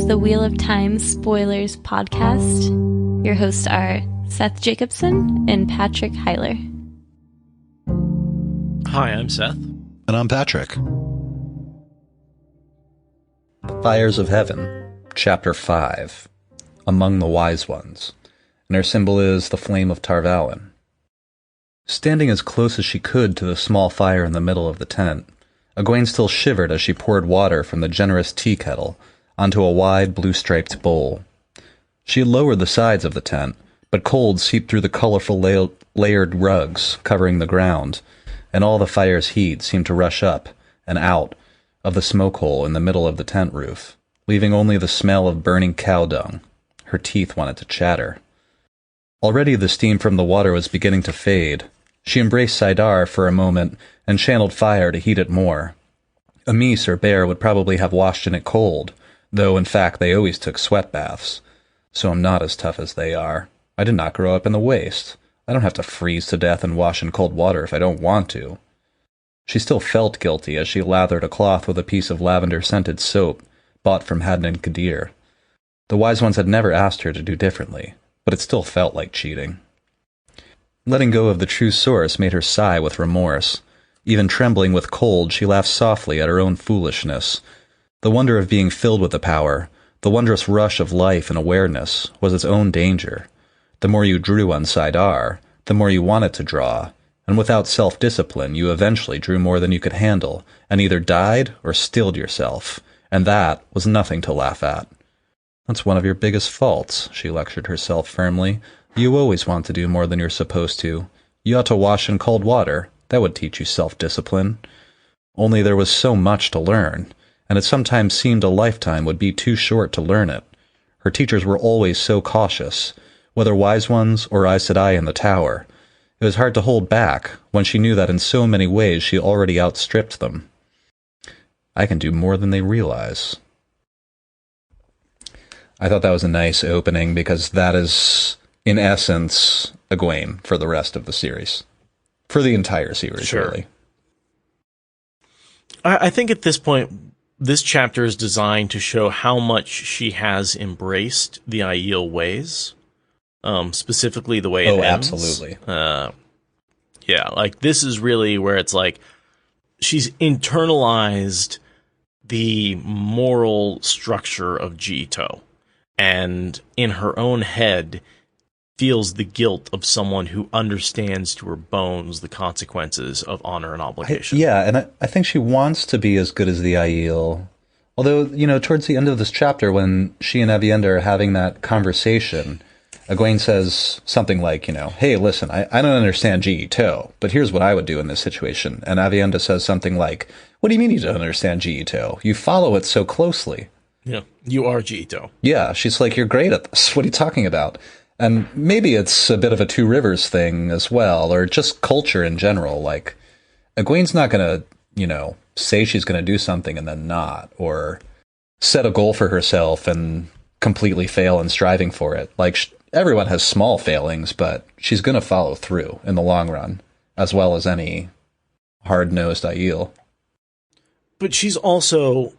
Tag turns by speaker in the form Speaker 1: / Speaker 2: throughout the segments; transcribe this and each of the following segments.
Speaker 1: to the Wheel of Time Spoilers podcast. Your hosts are Seth Jacobson and Patrick Heiler.
Speaker 2: Hi, I'm Seth.
Speaker 3: And I'm Patrick.
Speaker 4: Fires of Heaven, Chapter 5, Among the Wise Ones, and their symbol is the Flame of Tarvalin. Standing as close as she could to the small fire in the middle of the tent, Egwene still shivered as she poured water from the generous tea kettle onto a wide blue-striped bowl. She had lowered the sides of the tent, but cold seeped through the colorful layered rugs covering the ground, and all the fire's heat seemed to rush up and out of the smoke hole in the middle of the tent roof, leaving only the smell of burning cow dung. Her teeth wanted to chatter. Already the steam from the water was beginning to fade. She embraced Saidar for a moment and channeled fire to heat it more. A meese or bear would probably have washed in it cold, though in fact they always took sweat baths. So I'm not as tough as they are. I did not grow up in the waste. I don't have to freeze to death and wash in cold water if I don't want to. She still felt guilty as she lathered a cloth with a piece of lavender-scented soap bought from Hadnan Kadir. The Wise Ones had never asked her to do differently, but it still felt like cheating. Letting go of the true source made her sigh with remorse. Even trembling with cold, she laughed softly at her own foolishness. The wonder of being filled with the power, the wondrous rush of life and awareness, was its own danger. The more you drew on Saidar, the more you wanted to draw, and without self-discipline you eventually drew more than you could handle, and either died or stilled yourself, and that was nothing to laugh at. That's one of your biggest faults, she lectured herself firmly. You always want to do more than you're supposed to. You ought to wash in cold water. That would teach you self-discipline. Only there was so much to learn, and it sometimes seemed a lifetime would be too short to learn it. Her teachers were always so cautious, whether Wise Ones or Aes Sedai in the tower. It was hard to hold back when she knew that in so many ways she already outstripped them. I can do more than they realize. I thought that was a nice opening because that is, in essence, Egwene for the rest of the series. For the entire series,
Speaker 2: Sure.
Speaker 4: really.
Speaker 2: I think at this point, this chapter is designed to show how much she has embraced the Aiel ways, specifically the way it ends.
Speaker 4: Absolutely.
Speaker 2: Yeah, like this is really where it's like she's internalized the moral structure of TFoH, and in her own head feels the guilt of someone who understands to her bones the consequences of honor and obligation.
Speaker 4: And I think she wants to be as good as the Aiel. Although, towards the end of this chapter, when she and Aviendha are having that conversation, Egwene says something like, hey, listen, I don't understand TFoH, but here's what I would do in this situation. And Aviendha says something like, what do you mean you don't understand TFoH? You follow it so closely.
Speaker 2: Yeah, you are TFoH.
Speaker 4: Yeah, she's like, you're great at this. What are you talking about? And maybe it's a bit of a Two Rivers thing as well, or just culture in general. Like, Egwene's not going to, say she's going to do something and then not, or set a goal for herself and completely fail in striving for it. Like, everyone has small failings, but she's going to follow through in the long run, as well as any hard-nosed Aiel.
Speaker 2: But she's also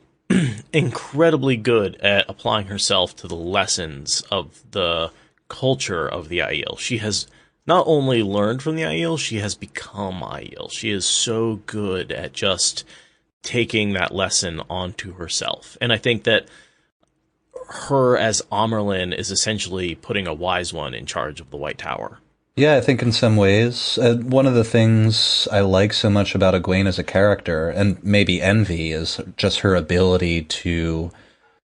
Speaker 2: incredibly good at applying herself to the lessons of the culture of the Aiel. She has not only learned from the Aiel, she has become Aiel. She is so good at just taking that lesson onto herself. And I think that her as Amyrlin is essentially putting a Wise One in charge of the White Tower.
Speaker 4: Yeah, I think in some ways, one of the things I like so much about Egwene as a character, and maybe envy, is just her ability to,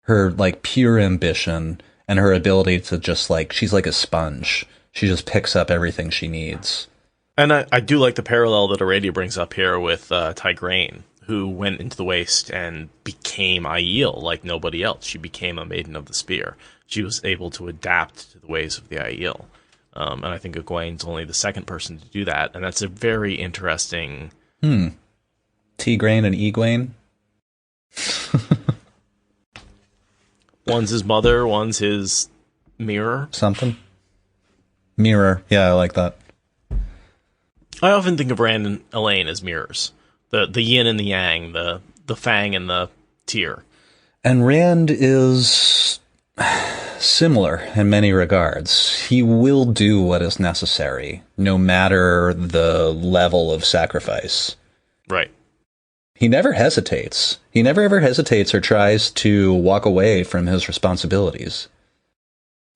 Speaker 4: her pure ambition, and her ability to just she's like a sponge. She just picks up everything she needs.
Speaker 2: And I do like the parallel that Aradia brings up here with Tigraine, who went into the Waste and became Aiel like nobody else. She became a Maiden of the Spear. She was able to adapt to the ways of the Aiel. And I think Egwene's only the second person to do that, and that's a very interesting...
Speaker 4: Tigraine and Egwene?
Speaker 2: One's his mother, one's his mirror.
Speaker 4: Something. Mirror. Yeah, I like that.
Speaker 2: I often think of Rand and Elaine as mirrors. The yin and the yang, the fang and the tear.
Speaker 4: And Rand is similar in many regards. He will do what is necessary, no matter the level of sacrifice.
Speaker 2: Right.
Speaker 4: He never hesitates. He never ever hesitates or tries to walk away from his responsibilities.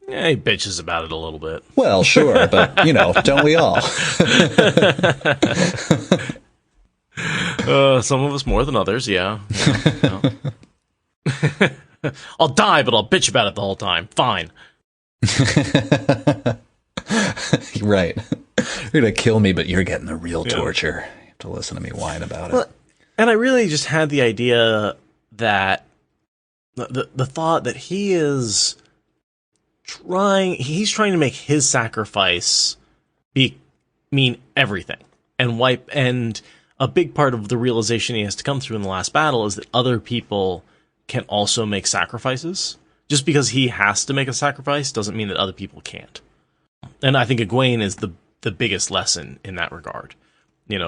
Speaker 2: Yeah, he bitches about it a little bit.
Speaker 4: Well, sure, but, don't we all?
Speaker 2: Some of us more than others, yeah. I'll die, but I'll bitch about it the whole time. Fine.
Speaker 4: Right. You're going to kill me, but you're getting the real torture. You have to listen to me whine about it.
Speaker 2: And I really just had the idea that the thought that he's trying to make his sacrifice mean everything and a big part of the realization he has to come through in the last battle is that other people can also make sacrifices. Just because he has to make a sacrifice doesn't mean that other people can't. And I think Egwene is the biggest lesson in that regard.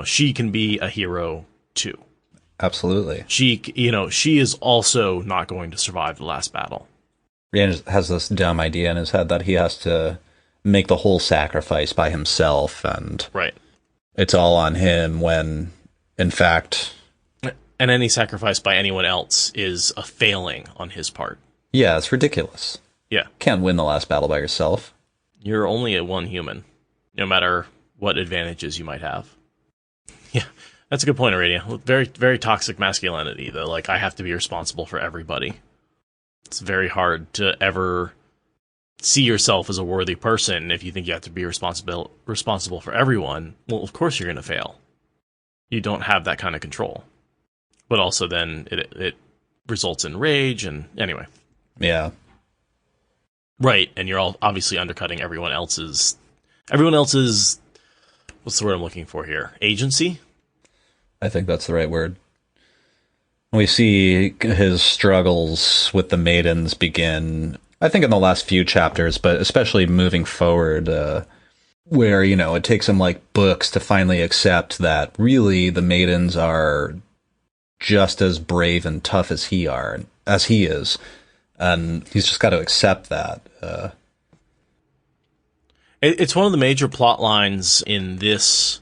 Speaker 2: She can be a hero too.
Speaker 4: Absolutely.
Speaker 2: She is also not going to survive the last battle.
Speaker 4: Rand has this dumb idea in his head that he has to make the whole sacrifice by himself, and
Speaker 2: right.
Speaker 4: It's all on him when, in fact...
Speaker 2: And any sacrifice by anyone else is a failing on his part.
Speaker 4: Yeah, it's ridiculous.
Speaker 2: Yeah.
Speaker 4: Can't win the last battle by yourself.
Speaker 2: You're only a one human, no matter what advantages you might have. Yeah, that's a good point, Aurelia. Very, very toxic masculinity, though. Like, I have to be responsible for everybody. It's very hard to ever see yourself as a worthy person if you think you have to be responsible for everyone. Well, of course you're going to fail. You don't have that kind of control. But also then it results in rage, and anyway.
Speaker 4: Yeah.
Speaker 2: Right, and you're all obviously undercutting everyone else's, what's the word I'm looking for here? Agency?
Speaker 4: I think that's the right word. We see his struggles with the Maidens begin, I think in the last few chapters, but especially moving forward, where, it takes him like books to finally accept that really the Maidens are just as brave and tough as he is. And he's just got to accept that.
Speaker 2: It's one of the major plot lines in this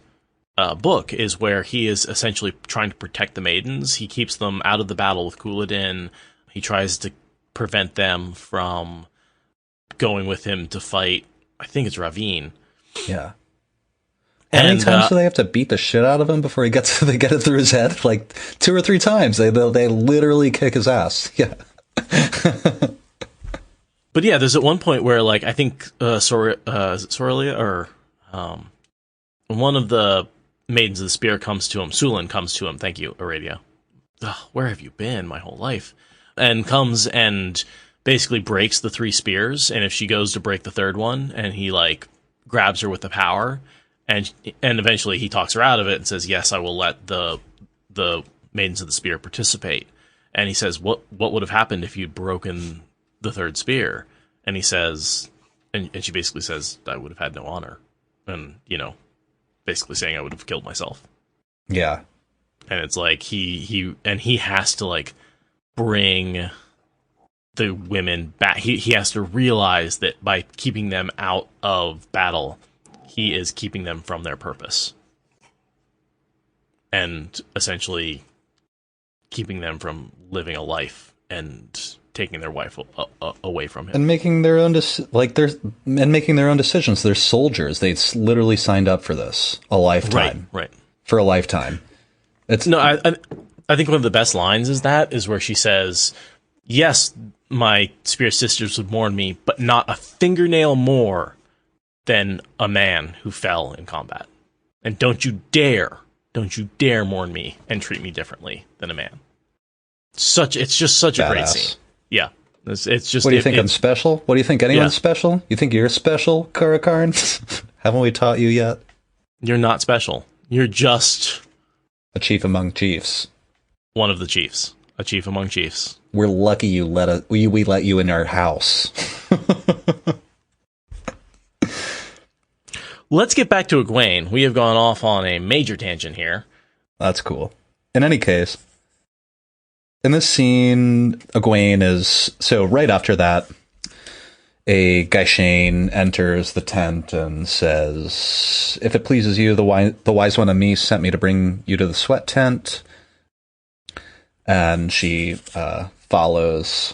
Speaker 2: book is where he is essentially trying to protect the Maidens. He keeps them out of the battle with Couladin. He tries to prevent them from going with him to fight, I think it's Ravine.
Speaker 4: Yeah. How many times do they have to beat the shit out of him before they get it through his head? Like 2 or 3 times. They literally kick his ass. Yeah.
Speaker 2: But yeah, there's at one point where, like, I think Soralia or one of the Maidens of the Spear comes to him. Sulin comes to him. Thank you, Aurelia. Where have you been my whole life? And comes and basically breaks the 3 spears. And if she goes to break the 3rd one, and he like grabs her with the power, and eventually he talks her out of it and says, "Yes, I will let the Maidens of the Spear participate." And he says, "What would have happened if you'd broken the 3rd spear?" And he says, and she basically says, "I would have had no honor," and basically saying I would have killed myself.
Speaker 4: Yeah.
Speaker 2: And it's like he has to like bring the women back. He has to realize that by keeping them out of battle, he is keeping them from their purpose. And essentially keeping them from living a life and taking their wife away from him.
Speaker 4: And making their own making their own decisions. They're soldiers. They literally signed up for this. A lifetime.
Speaker 2: Right.
Speaker 4: For a lifetime.
Speaker 2: I think one of the best lines is where she says, "Yes, my spear sisters would mourn me, but not a fingernail more than a man who fell in combat. And don't you dare mourn me and treat me differently than a man." It's just such a great scene. Yeah. It's just.
Speaker 4: What do you think? I'm special? What do you think? Anyone's special? You think you're special, Karakarn? Haven't we taught you yet?
Speaker 2: You're not special. You're just
Speaker 4: a chief among chiefs.
Speaker 2: One of the chiefs. A chief among chiefs.
Speaker 4: We're lucky we let you in our house.
Speaker 2: Let's get back to Egwene. We have gone off on a major tangent here.
Speaker 4: That's cool. In any case, In this scene, Egwene is... So right after that, a Gai'Shane enters the tent and says, "If it pleases you, the wise one of me sent me to bring you to the sweat tent." And she follows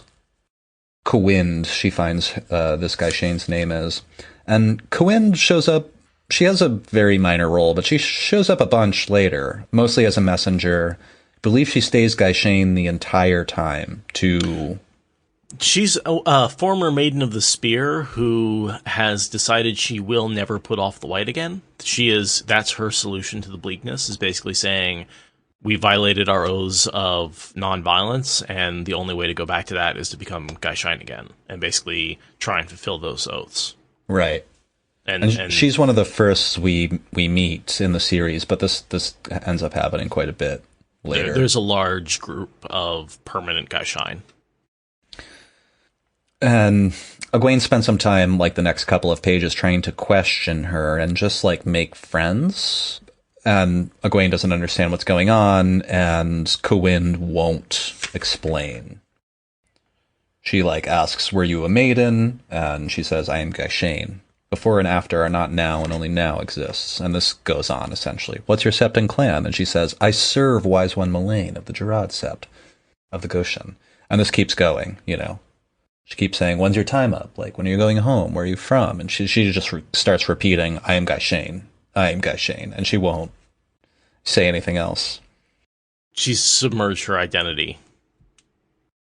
Speaker 4: Kawin. She finds this Gai'Shane's name is. And Kawin shows up. She has a very minor role, but she shows up a bunch later, mostly as a messenger. I believe she stays Gai'Shane the entire time to...
Speaker 2: She's a former Maiden of the Spear who has decided she will never put off the white again. That's her solution to the bleakness, is basically saying, we violated our oaths of nonviolence, and the only way to go back to that is to become Gai'Shane again, and basically try and fulfill those oaths.
Speaker 4: Right. And she's one of the first we meet in the series, but this ends up happening quite a bit later.
Speaker 2: There's a large group of permanent Gai'Shane.
Speaker 4: And Egwene spent some time, like the next couple of pages, trying to question her and just like make friends. And Egwene doesn't understand what's going on, and Kawin won't explain. She like asks, "Were you a maiden?" And she says, "I am Gai'Shane. Before and after are not now, and only now exists." And this goes on, essentially. "What's your sept and clan?" And she says, "I serve wise one Moiraine of the Gerard sept of the Goshen." And this keeps going, you know. She keeps saying, "When's your time up? Like, when are you going home? Where are you from?" And she just starts repeating, "I am Gai'Shane. I am Gai'Shane." And she won't say anything else.
Speaker 2: She's submerged her identity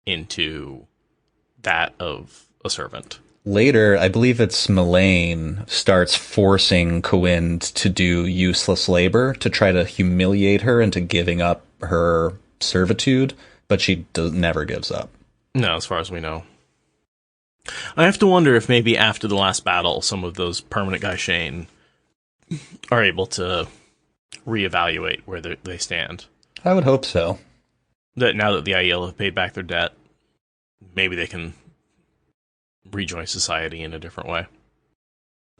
Speaker 2: into that of a servant.
Speaker 4: Later, I believe it's Moiraine starts forcing Kawin to do useless labor to try to humiliate her into giving up her servitude, but she never gives up.
Speaker 2: No, as far as we know. I have to wonder if maybe after the last battle, some of those permanent Gai'Shane are able to reevaluate where they stand.
Speaker 4: I would hope so.
Speaker 2: That now that the Aiel have paid back their debt, maybe they can rejoin society in a different way.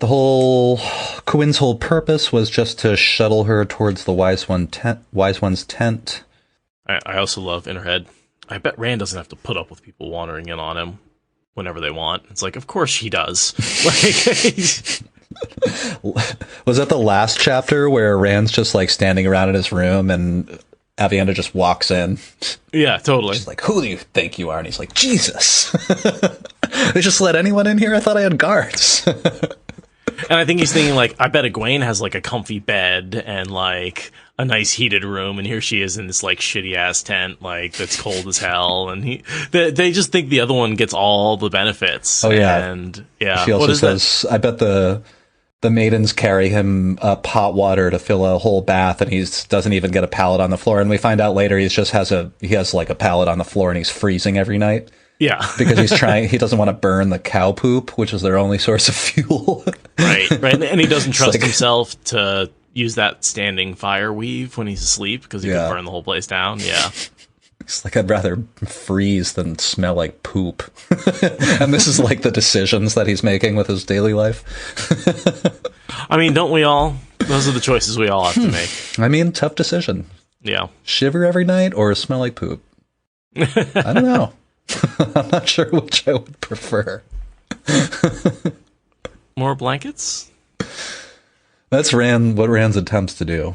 Speaker 4: Kawin's whole purpose was just to shuttle her towards the Wise One's tent.
Speaker 2: I also love in her head, I bet Rand doesn't have to put up with people wandering in on him whenever they want. It's like, of course he does.
Speaker 4: Was that the last chapter where Rand's just like standing around in his room and Aviendha just walks in?
Speaker 2: Yeah, totally.
Speaker 4: She's like, "Who do you think you are?" And he's like, "Jesus." They just let anyone in here? I thought I had guards.
Speaker 2: And I think he's thinking, like, I bet Gwaine has, like, a comfy bed and, like, a nice heated room, and here she is in this, like, shitty-ass tent, like, that's cold as hell, and they just think the other one gets all the benefits.
Speaker 4: Oh, yeah.
Speaker 2: And, yeah.
Speaker 4: She also says, "I bet the maidens carry him up hot water to fill a whole bath, and he doesn't even get a pallet on the floor." And we find out later he has, like, a pallet on the floor, and he's freezing every night.
Speaker 2: Yeah.
Speaker 4: Because he doesn't want to burn the cow poop, which is their only source of fuel.
Speaker 2: Right. And he doesn't trust himself to use that standing fire weave when he's asleep, because he could burn the whole place down. Yeah.
Speaker 4: It's like, I'd rather freeze than smell like poop. And this is like the decisions that he's making with his daily life.
Speaker 2: I mean, don't we all? Those are the choices we all have to make.
Speaker 4: I mean, tough decision.
Speaker 2: Yeah.
Speaker 4: Shiver every night or smell like poop? I don't know. I'm not sure which I would prefer.
Speaker 2: More blankets?
Speaker 4: That's what Rand's attempts to do.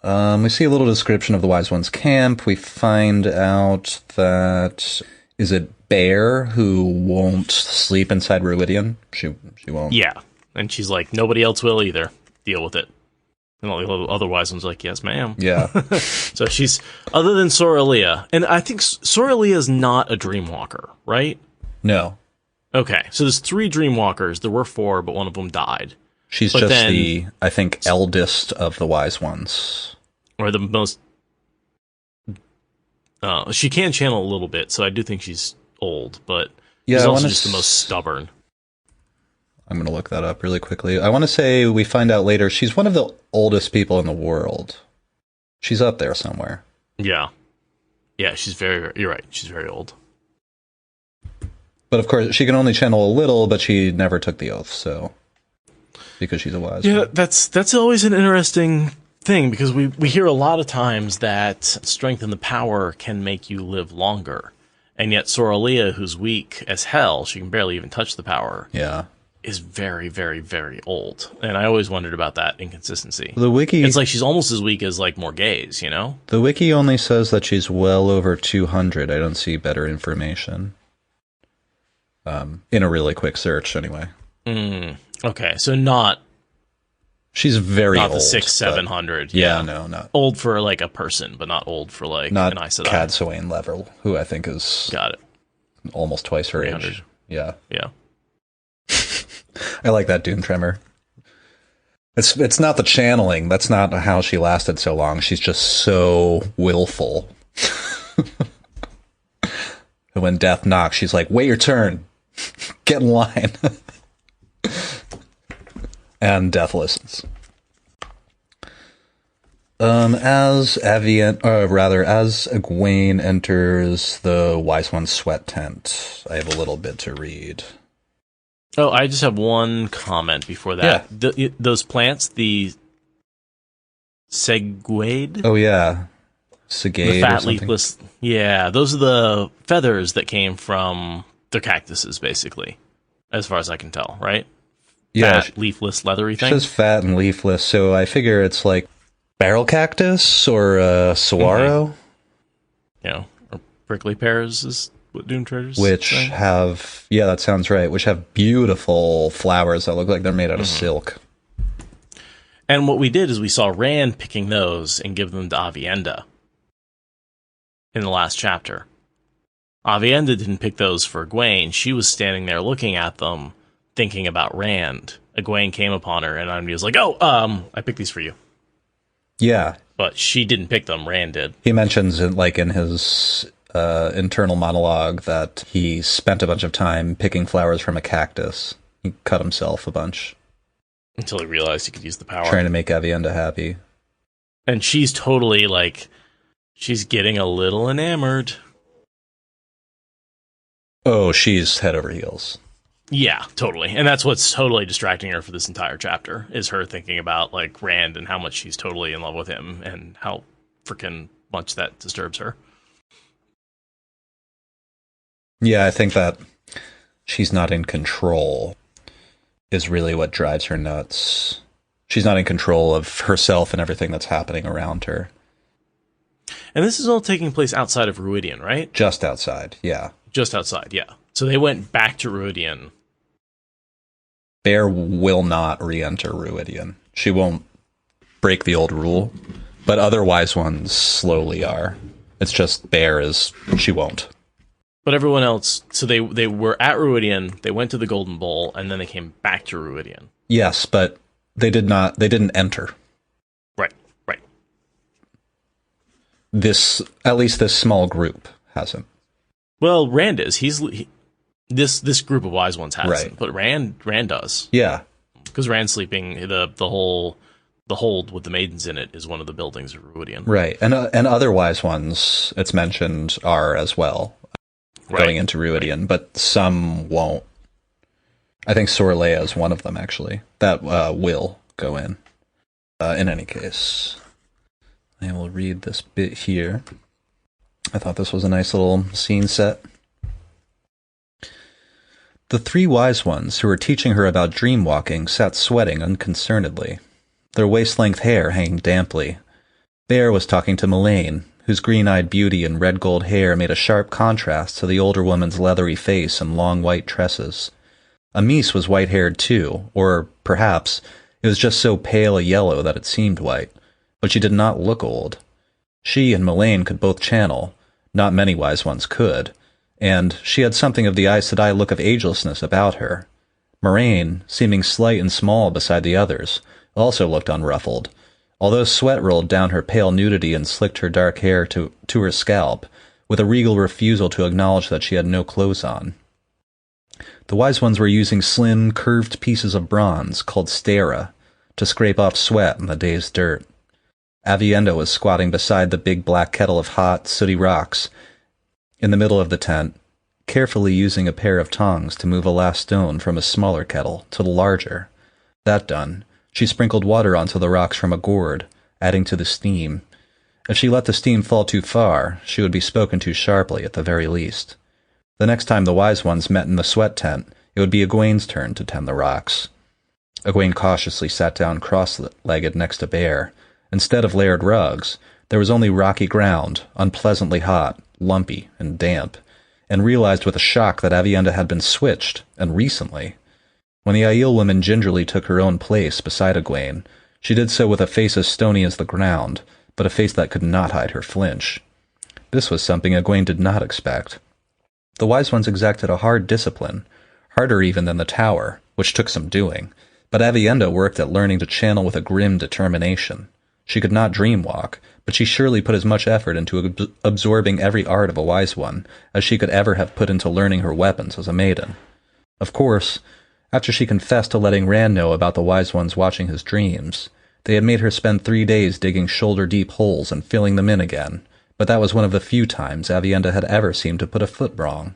Speaker 4: We see a little description of the Wise One's camp. We find out that, is it Bear who won't sleep inside Ruidian? She won't.
Speaker 2: Yeah. And she's like, nobody else will either. Deal with it. And all the other Wise Ones are like, yes, ma'am.
Speaker 4: Yeah.
Speaker 2: So she's, other than Sora, and I think Sora is not a Dreamwalker, right?
Speaker 4: No.
Speaker 2: Okay, so there's 3 Dreamwalkers. There were 4, but one of them died.
Speaker 4: She's just the, I think, eldest of the Wise Ones.
Speaker 2: Or the most... she can channel a little bit, so I do think she's old, but she's also just the most stubborn.
Speaker 4: I'm going to look that up really quickly. I want to say we find out later she's one of the oldest people in the world. She's up there somewhere.
Speaker 2: Yeah. Yeah, she's you're right, she's very old.
Speaker 4: But of course, she can only channel a little, but she never took the oath, so... Because she's a wise one.
Speaker 2: Yeah, that's always an interesting thing, because we hear a lot of times that strength and the power can make you live longer. And yet Soralea, who's weak as hell, she can barely even touch the power.
Speaker 4: Yeah.
Speaker 2: Is very, very, very old. And I always wondered about that inconsistency.
Speaker 4: The wiki...
Speaker 2: It's like she's almost as weak as, like, Morghese, you know?
Speaker 4: The wiki only says that she's well over 200. I don't see better information. In a really quick search, anyway.
Speaker 2: Okay, so not...
Speaker 4: She's very old.
Speaker 2: Not the 600-700.
Speaker 4: Yeah, no, not...
Speaker 2: Old for, like, a person, but not old for, like,
Speaker 4: not
Speaker 2: an Aes Sedai.
Speaker 4: Cod Swain level, who I think is...
Speaker 2: Got it.
Speaker 4: Almost twice her
Speaker 2: 300.
Speaker 4: age. Yeah.
Speaker 2: Yeah.
Speaker 4: I like that Doom Tremor. It's not the channeling. That's not how she lasted so long. She's just so willful. When death knocks, she's like, wait your turn. Get in line. And death listens. As Egwene enters the Wise One's sweat tent, I have a little bit to read.
Speaker 2: Oh, I just have one comment before that. Yeah. Those plants, the seguade?
Speaker 4: Oh, yeah. Segade,
Speaker 2: the fat
Speaker 4: or something.
Speaker 2: Leafless. Yeah, those are the feathers that came from the cactuses, basically, as far as I can tell, right?
Speaker 4: Yeah.
Speaker 2: Fat, leafless, leathery thing?
Speaker 4: It says fat and leafless, so I figure it's like barrel cactus or saguaro.
Speaker 2: Or prickly pears is what Doom Treasures
Speaker 4: which
Speaker 2: say?
Speaker 4: have, yeah, that sounds right, which have beautiful flowers that look like they're made out of silk.
Speaker 2: And what we did is we saw Rand picking those and give them to Aviendha in the last chapter. Aviendha didn't pick those for Gwaine. She was standing there looking at them, thinking about Rand. Gwaine came upon her, and Aviendha was like, I picked these for you.
Speaker 4: Yeah.
Speaker 2: But she didn't pick them, Rand did.
Speaker 4: He mentions it, like, in his internal monologue that he spent a bunch of time picking flowers from a cactus. He cut himself a bunch.
Speaker 2: Until he realized he could use the power.
Speaker 4: Trying to make Aviendha happy.
Speaker 2: And she's totally, like, she's getting a little enamored.
Speaker 4: Oh, she's head over heels.
Speaker 2: Yeah, totally. And that's what's totally distracting her for this entire chapter, is her thinking about, like, Rand and how much she's totally in love with him and how freaking much that disturbs her.
Speaker 4: Yeah, I think that she's not in control is really what drives her nuts. She's not in control of herself and everything that's happening around her.
Speaker 2: And this is all taking place outside of Rhuidean, right?
Speaker 4: Just outside, yeah.
Speaker 2: Just outside, yeah. So they went back to Rhuidean.
Speaker 4: Bear will not re-enter Rhuidean. She won't break the old rule, but other wise ones slowly are. It's just she won't.
Speaker 2: But everyone else, so they were at Rhuidean, they went to the Golden Bowl, and then they came back to Rhuidean.
Speaker 4: Yes, but they didn't enter.
Speaker 2: Right.
Speaker 4: At least this small group hasn't.
Speaker 2: Well, Rand is. This group of wise ones hasn't,
Speaker 4: right.
Speaker 2: But Rand does.
Speaker 4: Yeah.
Speaker 2: Because Rand's sleeping, the hold with the maidens in it is one of the buildings of Rhuidean.
Speaker 4: Right, and other wise ones, it's mentioned, are as well. Going into Rhuidean, but some won't. I think Soralea is one of them, actually. That will go in. In any case, I will read this bit here. I thought this was a nice little scene set. The three wise ones who were teaching her about dream walking sat sweating unconcernedly, their waist-length hair hanging damply. Bear was talking to Moiraine, whose green-eyed beauty and red-gold hair made a sharp contrast to the older woman's leathery face and long white tresses. Amis was white-haired too, or perhaps it was just so pale a yellow that it seemed white, but she did not look old. She and Moiraine could both channel. Not many wise ones could, and she had something of the Aes Sedai look of agelessness about her. Moiraine, seeming slight and small beside the others, also looked unruffled, although sweat rolled down her pale nudity and slicked her dark hair to her scalp, with a regal refusal to acknowledge that she had no clothes on. The wise ones were using slim, curved pieces of bronze, called stera, to scrape off sweat in the day's dirt. Aviendha was squatting beside the big black kettle of hot, sooty rocks in the middle of the tent, carefully using a pair of tongs to move a last stone from a smaller kettle to the larger. That done, she sprinkled water onto the rocks from a gourd, adding to the steam. If she let the steam fall too far, she would be spoken to sharply at the very least. The next time the wise ones met in the sweat tent, it would be Egwene's turn to tend the rocks. Egwene cautiously sat down cross-legged next to Bear. Instead of layered rugs, there was only rocky ground, unpleasantly hot, lumpy, and damp, and realized with a shock that Aviendha had been switched, and recently. When the Aiel woman gingerly took her own place beside Egwene, she did so with a face as stony as the ground, but a face that could not hide her flinch. This was something Egwene did not expect. The wise ones exacted a hard discipline, harder even than the tower, which took some doing, but Aviendha worked at learning to channel with a grim determination. She could not dream walk, but she surely put as much effort into absorbing every art of a wise one as she could ever have put into learning her weapons as a maiden. Of course, after she confessed to letting Rand know about the wise ones watching his dreams, they had made her spend 3 days digging shoulder-deep holes and filling them in again, but that was one of the few times Aviendha had ever seemed to put a foot wrong.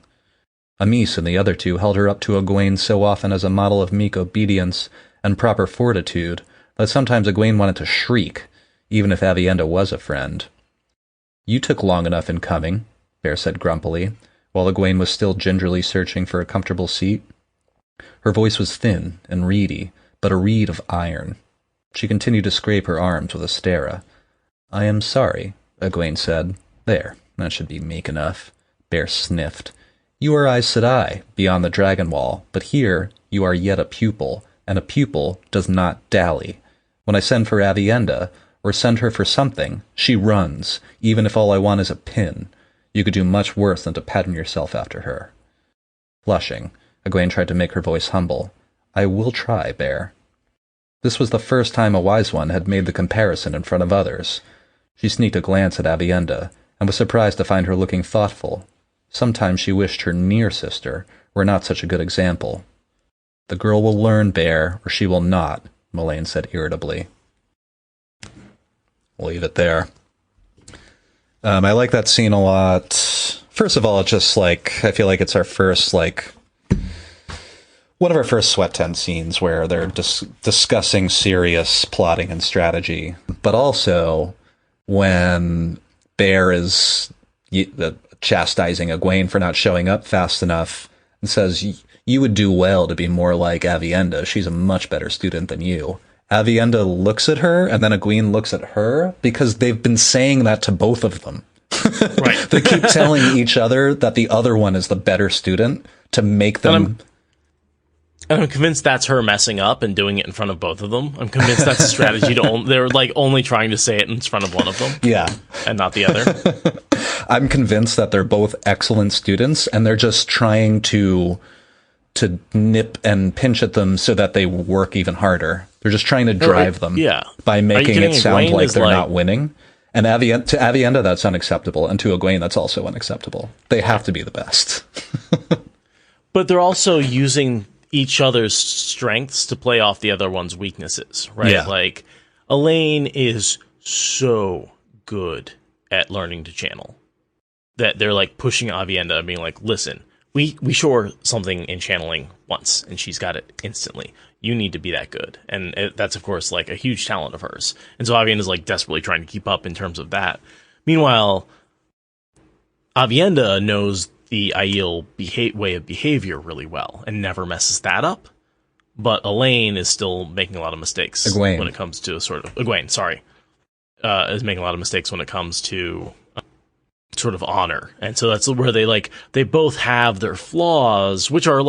Speaker 4: Amis and the other two held her up to Egwene so often as a model of meek obedience and proper fortitude that sometimes Egwene wanted to shriek, even if Aviendha was a friend. "You took long enough in coming," Bear said grumpily, while Egwene was still gingerly searching for a comfortable seat. Her voice was thin and reedy, but a reed of iron. She continued to scrape her arms with a stera. "I am sorry," Egwene said. "There, that should be meek enough." Bear sniffed. "You are Aes Sedai, beyond the dragon wall, but here you are yet a pupil, and a pupil does not dally. When I send for Aviendha, or send her for something, she runs, even if all I want is a pin. You could do much worse than to pattern yourself after her." Flushing, Egwene tried to make her voice humble. "I will try, Bear." This was the first time a wise one had made the comparison in front of others. She sneaked a glance at Aviendha, and was surprised to find her looking thoughtful. Sometimes she wished her near sister were not such a good example. "The girl will learn, Bear, or she will not," Moiraine said irritably. We'll leave it there. I like that scene a lot. First of all, it's just I feel like it's our first, one of our first sweat tent scenes where they're discussing serious plotting and strategy. But also, when Bear is chastising Egwene for not showing up fast enough and says, "You would do well to be more like Aviendha. She's a much better student than you." Aviendha looks at her, and then Egwene looks at her, because they've been saying that to both of them. Right. They keep telling each other that the other one is the better student to make them...
Speaker 2: And I'm convinced that's her messing up and doing it in front of both of them. I'm convinced that's a strategy to they're only trying to say it in front of one of them.
Speaker 4: Yeah.
Speaker 2: And not the other.
Speaker 4: I'm convinced that they're both excellent students, and they're just trying to nip and pinch at them so that they work even harder. They're just trying to drive them by making it sound like they're not winning. And to Aviendha, that's unacceptable. And to Egwene, that's also unacceptable. They have to be the best.
Speaker 2: But they're also using each other's strengths to play off the other one's weaknesses, right?
Speaker 4: Yeah.
Speaker 2: Elaine is so good at learning to channel that they're pushing Aviendha and being listen, we show her something in channeling once, and she's got it instantly. You need to be that good. And that's, of course, a huge talent of hers. And so Aviendha's, desperately trying to keep up in terms of that. Meanwhile, Aviendha knows the Aiel way of behavior really well and never messes that up. But Elaine is still making a lot of mistakes when it comes to Egwene, sorry. Is making a lot of mistakes when it comes to honor. And so that's where they both have their flaws, which are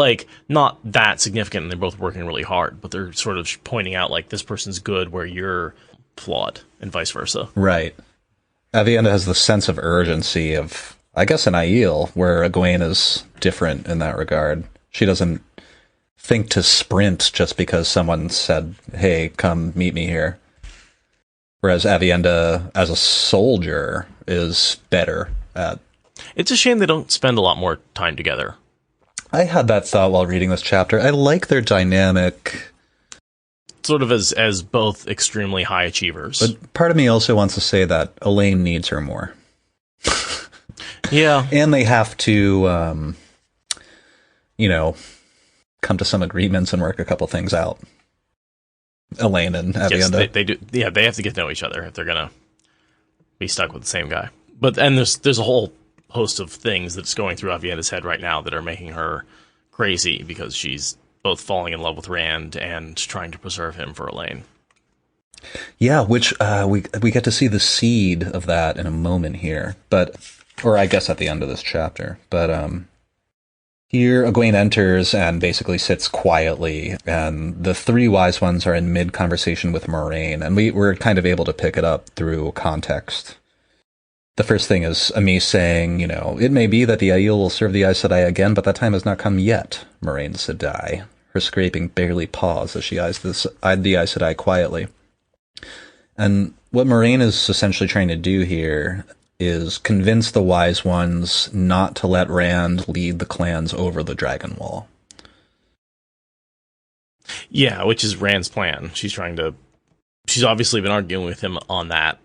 Speaker 2: not that significant, and they're both working really hard, but they're sort of pointing out this person's good where you're flawed, and vice versa.
Speaker 4: Right. Aviendha has the sense of urgency of, I guess, an Aiel, where Gwaine is different in that regard. She doesn't think to sprint just because someone said, "Hey, come meet me here." Whereas Aviendha, as a soldier, is better at...
Speaker 2: It's a shame they don't spend a lot more time together.
Speaker 4: I had that thought while reading this chapter. I like their dynamic.
Speaker 2: Sort of as both extremely high achievers.
Speaker 4: But part of me also wants to say that Elaine needs her more.
Speaker 2: Yeah.
Speaker 4: And they have to, come to some agreements and work a couple things out. Elaine and Aviendha.
Speaker 2: Yes, they do. Yeah, they have to get to know each other if they're gonna be stuck with the same guy. And there's a whole host of things that's going through Aviendha's head right now that are making her crazy because she's both falling in love with Rand and trying to preserve him for Elaine.
Speaker 4: Yeah, which we get to see the seed of that in a moment here, or I guess at the end of this chapter. But here Egwene enters and basically sits quietly, and the three wise ones are in mid-conversation with Moiraine, and we're kind of able to pick it up through context. The first thing is Amis saying, it may be that the Aiel will serve the Aes Sedai again, but that time has not come yet, Moiraine Sedai. Her scraping barely paused as she eyed the Aes Sedai quietly. And what Moiraine is essentially trying to do here is convince the wise ones not to let Rand lead the clans over the Dragon Wall.
Speaker 2: Yeah, which is Rand's plan. She's obviously been arguing with him on that,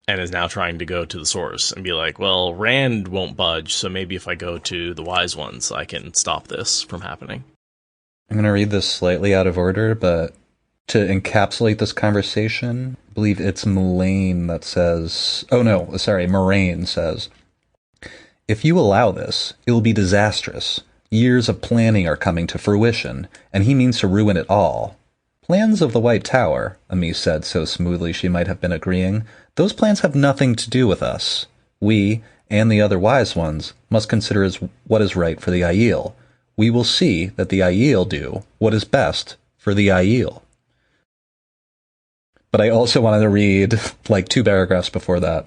Speaker 2: and is now trying to go to the source and be like, well, Rand won't budge, so maybe if I go to the wise ones, I can stop this from happening.
Speaker 4: I'm going to read this slightly out of order, but to encapsulate this conversation, I believe it's Moiraine that says... Oh, no, sorry, Moiraine says, if you allow this, it will be disastrous. Years of planning are coming to fruition, and he means to ruin it all. Plans of the White Tower, Amis said so smoothly she might have been agreeing, those plans have nothing to do with us. We, and the other wise ones, must consider what is right for the Aiel. We will see that the Aiel do what is best for the Aiel. But I also wanted to read, 2 paragraphs before that.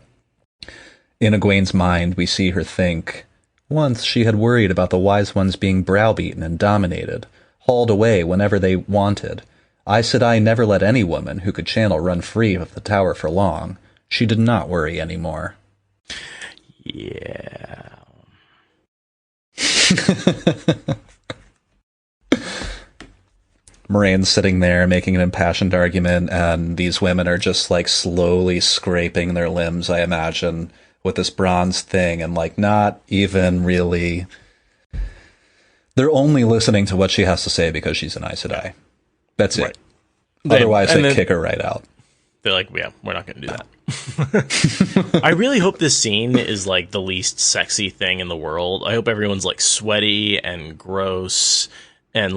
Speaker 4: In Egwene's mind, we see her think, once she had worried about the wise ones being browbeaten and dominated, hauled away whenever they wanted. Aes Sedai never let any woman who could channel run free of the tower for long. She did not worry anymore.
Speaker 2: Yeah.
Speaker 4: Moiraine's sitting there making an impassioned argument, and these women are just slowly scraping their limbs, I imagine, with this bronze thing, and not even really... They're only listening to what she has to say because she's an Aes Sedai. That's it. Right. Otherwise, they kick her right out.
Speaker 2: They're like, yeah, we're not going to do that. I really hope this scene is the least sexy thing in the world. I hope everyone's sweaty and gross and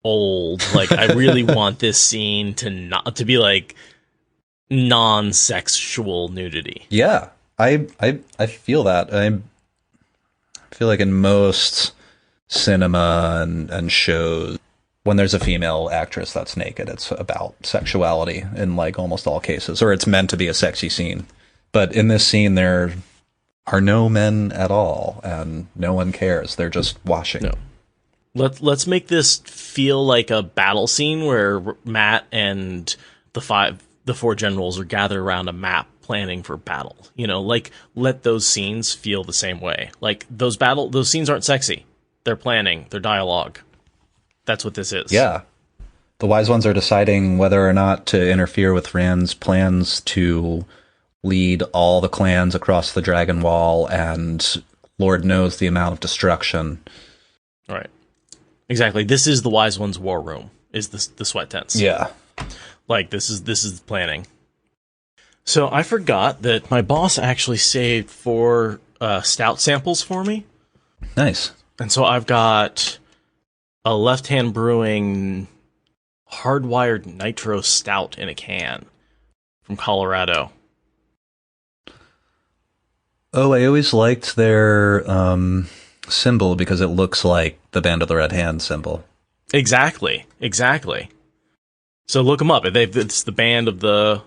Speaker 2: old. I really want this scene to be non-sexual nudity.
Speaker 4: Yeah, I feel that. I feel in most cinema and shows, when there's a female actress that's naked, it's about sexuality in almost all cases, or it's meant to be a sexy scene. But in this scene, there are no men at all, and no one cares. They're just watching.
Speaker 2: No. Let's make this feel like a battle scene where Matt and the four generals are gathered around a map planning for battle. Let those scenes feel the same way. Those scenes aren't sexy. They're planning. They're dialogue. That's what this is.
Speaker 4: Yeah. The wise ones are deciding whether or not to interfere with Rand's plans to lead all the clans across the Dragon Wall, and Lord knows the amount of destruction.
Speaker 2: Right. Exactly. This is the wise ones' war room, is the sweat tents.
Speaker 4: Yeah.
Speaker 2: This is planning. So I forgot that my boss actually saved 4 stout samples for me.
Speaker 4: Nice.
Speaker 2: And so I've got a Left Hand Brewing hardwired nitro stout in a can from Colorado.
Speaker 4: Oh, I always liked their symbol because it looks like the Band of the Red Hand symbol.
Speaker 2: Exactly. So look them up. It's the band of the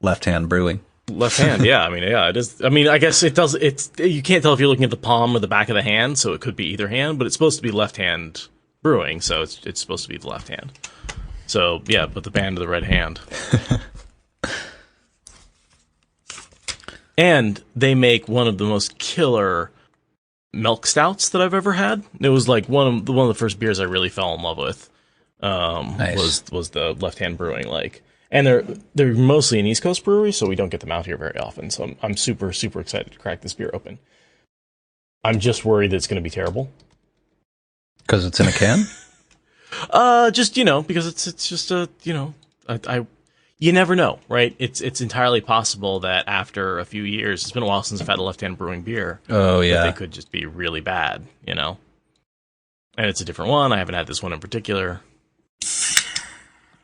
Speaker 4: Left Hand Brewing.
Speaker 2: Left hand, yeah. It is. I guess it does. You can't tell if you're looking at the palm or the back of the hand, so it could be either hand. But it's supposed to be Left Hand Brewing, so it's supposed to be the left hand. So yeah, but the Band of the Red Hand. And they make one of the most killer milk stouts that I've ever had. It was one of the first beers I really fell in love with.
Speaker 4: Nice.
Speaker 2: Was the Left Hand Brewing And they're mostly an East Coast brewery, so we don't get them out here very often. So I'm super, super excited to crack this beer open. I'm just worried that it's going to be terrible.
Speaker 4: Because it's in a can?
Speaker 2: Just, because it's just you never know, right? It's entirely possible that after a few years, it's been a while since I've had a Left Hand Brewing beer.
Speaker 4: Oh, yeah.
Speaker 2: That they could just be really bad, And it's a different one. I haven't had this one in particular.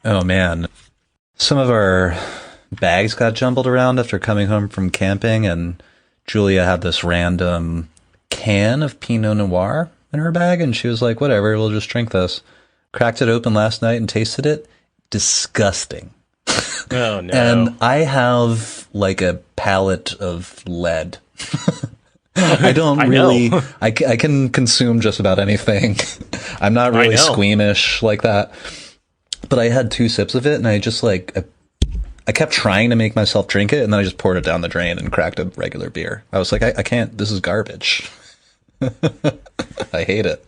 Speaker 4: Oh, man. Some of our bags got jumbled around after coming home from camping, and Julia had this random can of Pinot Noir in her bag, and she was like, whatever, we'll just drink this. Cracked it open last night and tasted it. Disgusting.
Speaker 2: Oh, no.
Speaker 4: And I have, like, a palate of lead. I don't really... I can consume just about anything. I'm not really squeamish like that. But I had 2 sips of it, and I just, like... I kept trying to make myself drink it, and then I just poured it down the drain and cracked a regular beer. I was like, I can't... This is garbage. I hate it.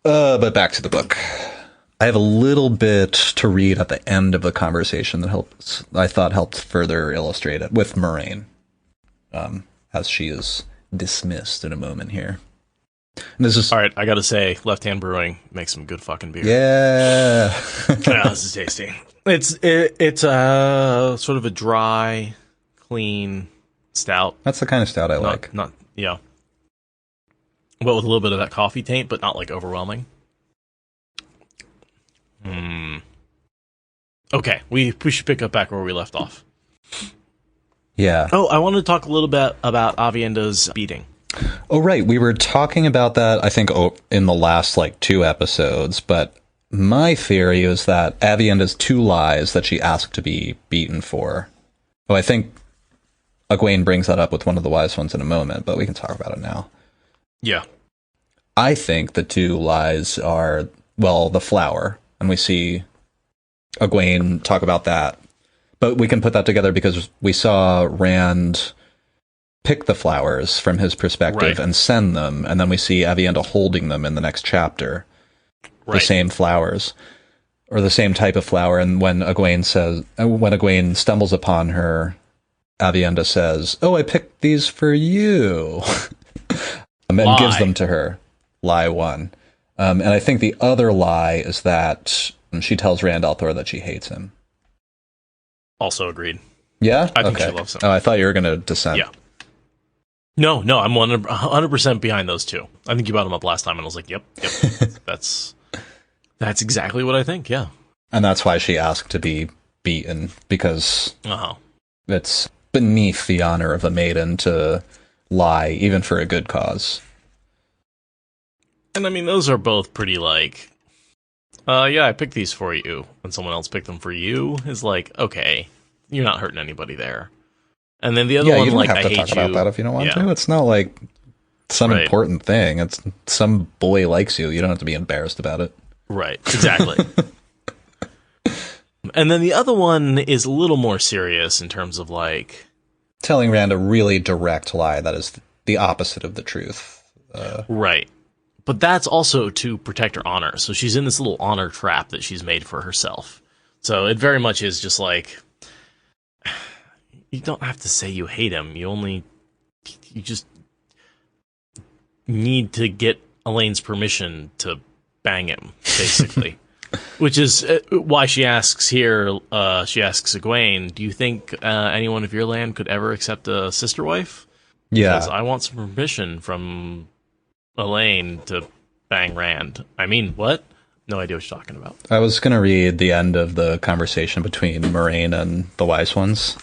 Speaker 4: But back to the book. I have a little bit to read at the end of the conversation that I thought helped further illustrate it with Moiraine, as she is dismissed in a moment here. And this is
Speaker 2: all right. I gotta say, Left Hand Brewing makes some good fucking beer.
Speaker 4: Yeah,
Speaker 2: this is tasty. It's sort of a dry, clean stout.
Speaker 4: That's the kind of stout I like.
Speaker 2: But with a little bit of that coffee taint, but not like overwhelming. Okay, we should pick up back where we left off.
Speaker 4: Yeah.
Speaker 2: Oh, I wanted to talk a little bit about Aviendha's beating.
Speaker 4: Oh, right. We were talking about that, I think, in the last, 2 episodes, but my theory is that Aviendha's 2 lies that she asked to be beaten for. Oh, I think Egwene brings that up with one of the wise ones in a moment, but we can talk about it now.
Speaker 2: Yeah.
Speaker 4: I think the 2 lies are, the flower, and we see Egwene talk about that. But we can put that together because we saw Rand pick the flowers from his perspective and send them, and then we see Aviendha holding them in the next chapter. The same flowers, or the same type of flower, and when Egwene stumbles upon her, Aviendha says, "Oh, I picked these for you," and gives them to her. Lie 1. And I think the other lie is that she tells Rand al'Thor that she hates him.
Speaker 2: Also agreed.
Speaker 4: Yeah?
Speaker 2: I think she loves him.
Speaker 4: Oh, I thought you were going to dissent.
Speaker 2: Yeah. No, I'm 100% behind those 2. I think you brought them up last time, and I was like, yep. That's exactly what I think, yeah.
Speaker 4: And that's why she asked to be beaten, because it's beneath the honor of a maiden to lie, even for a good cause.
Speaker 2: And I mean, those are both pretty I picked these for you, and someone else picked them for you, is like, okay, you're not hurting anybody there. And then the other one,
Speaker 4: you don't have
Speaker 2: I
Speaker 4: to
Speaker 2: hate
Speaker 4: talk about that if you don't want to. It's not like some
Speaker 2: Right.
Speaker 4: important thing. It's some boy likes you. You don't have to be embarrassed about it.
Speaker 2: Right, exactly. And then the other one is a little more serious in terms of like...
Speaker 4: telling Rand a really direct lie that is the opposite of the truth.
Speaker 2: Right. But that's also to protect her honor. So she's in this little honor trap that she's made for herself. So it very much is just like... you don't have to say you hate him. You just need to get Elaine's permission to bang him, basically. Which is why she asks here, she asks Egwene, do you think anyone of your land could ever accept a sister wife?
Speaker 4: Yeah.
Speaker 2: Because I want some permission from Elaine to bang Rand. I mean, what? No idea what you're talking about.
Speaker 4: I was going to read the end of the conversation between Moiraine and the Wise Ones.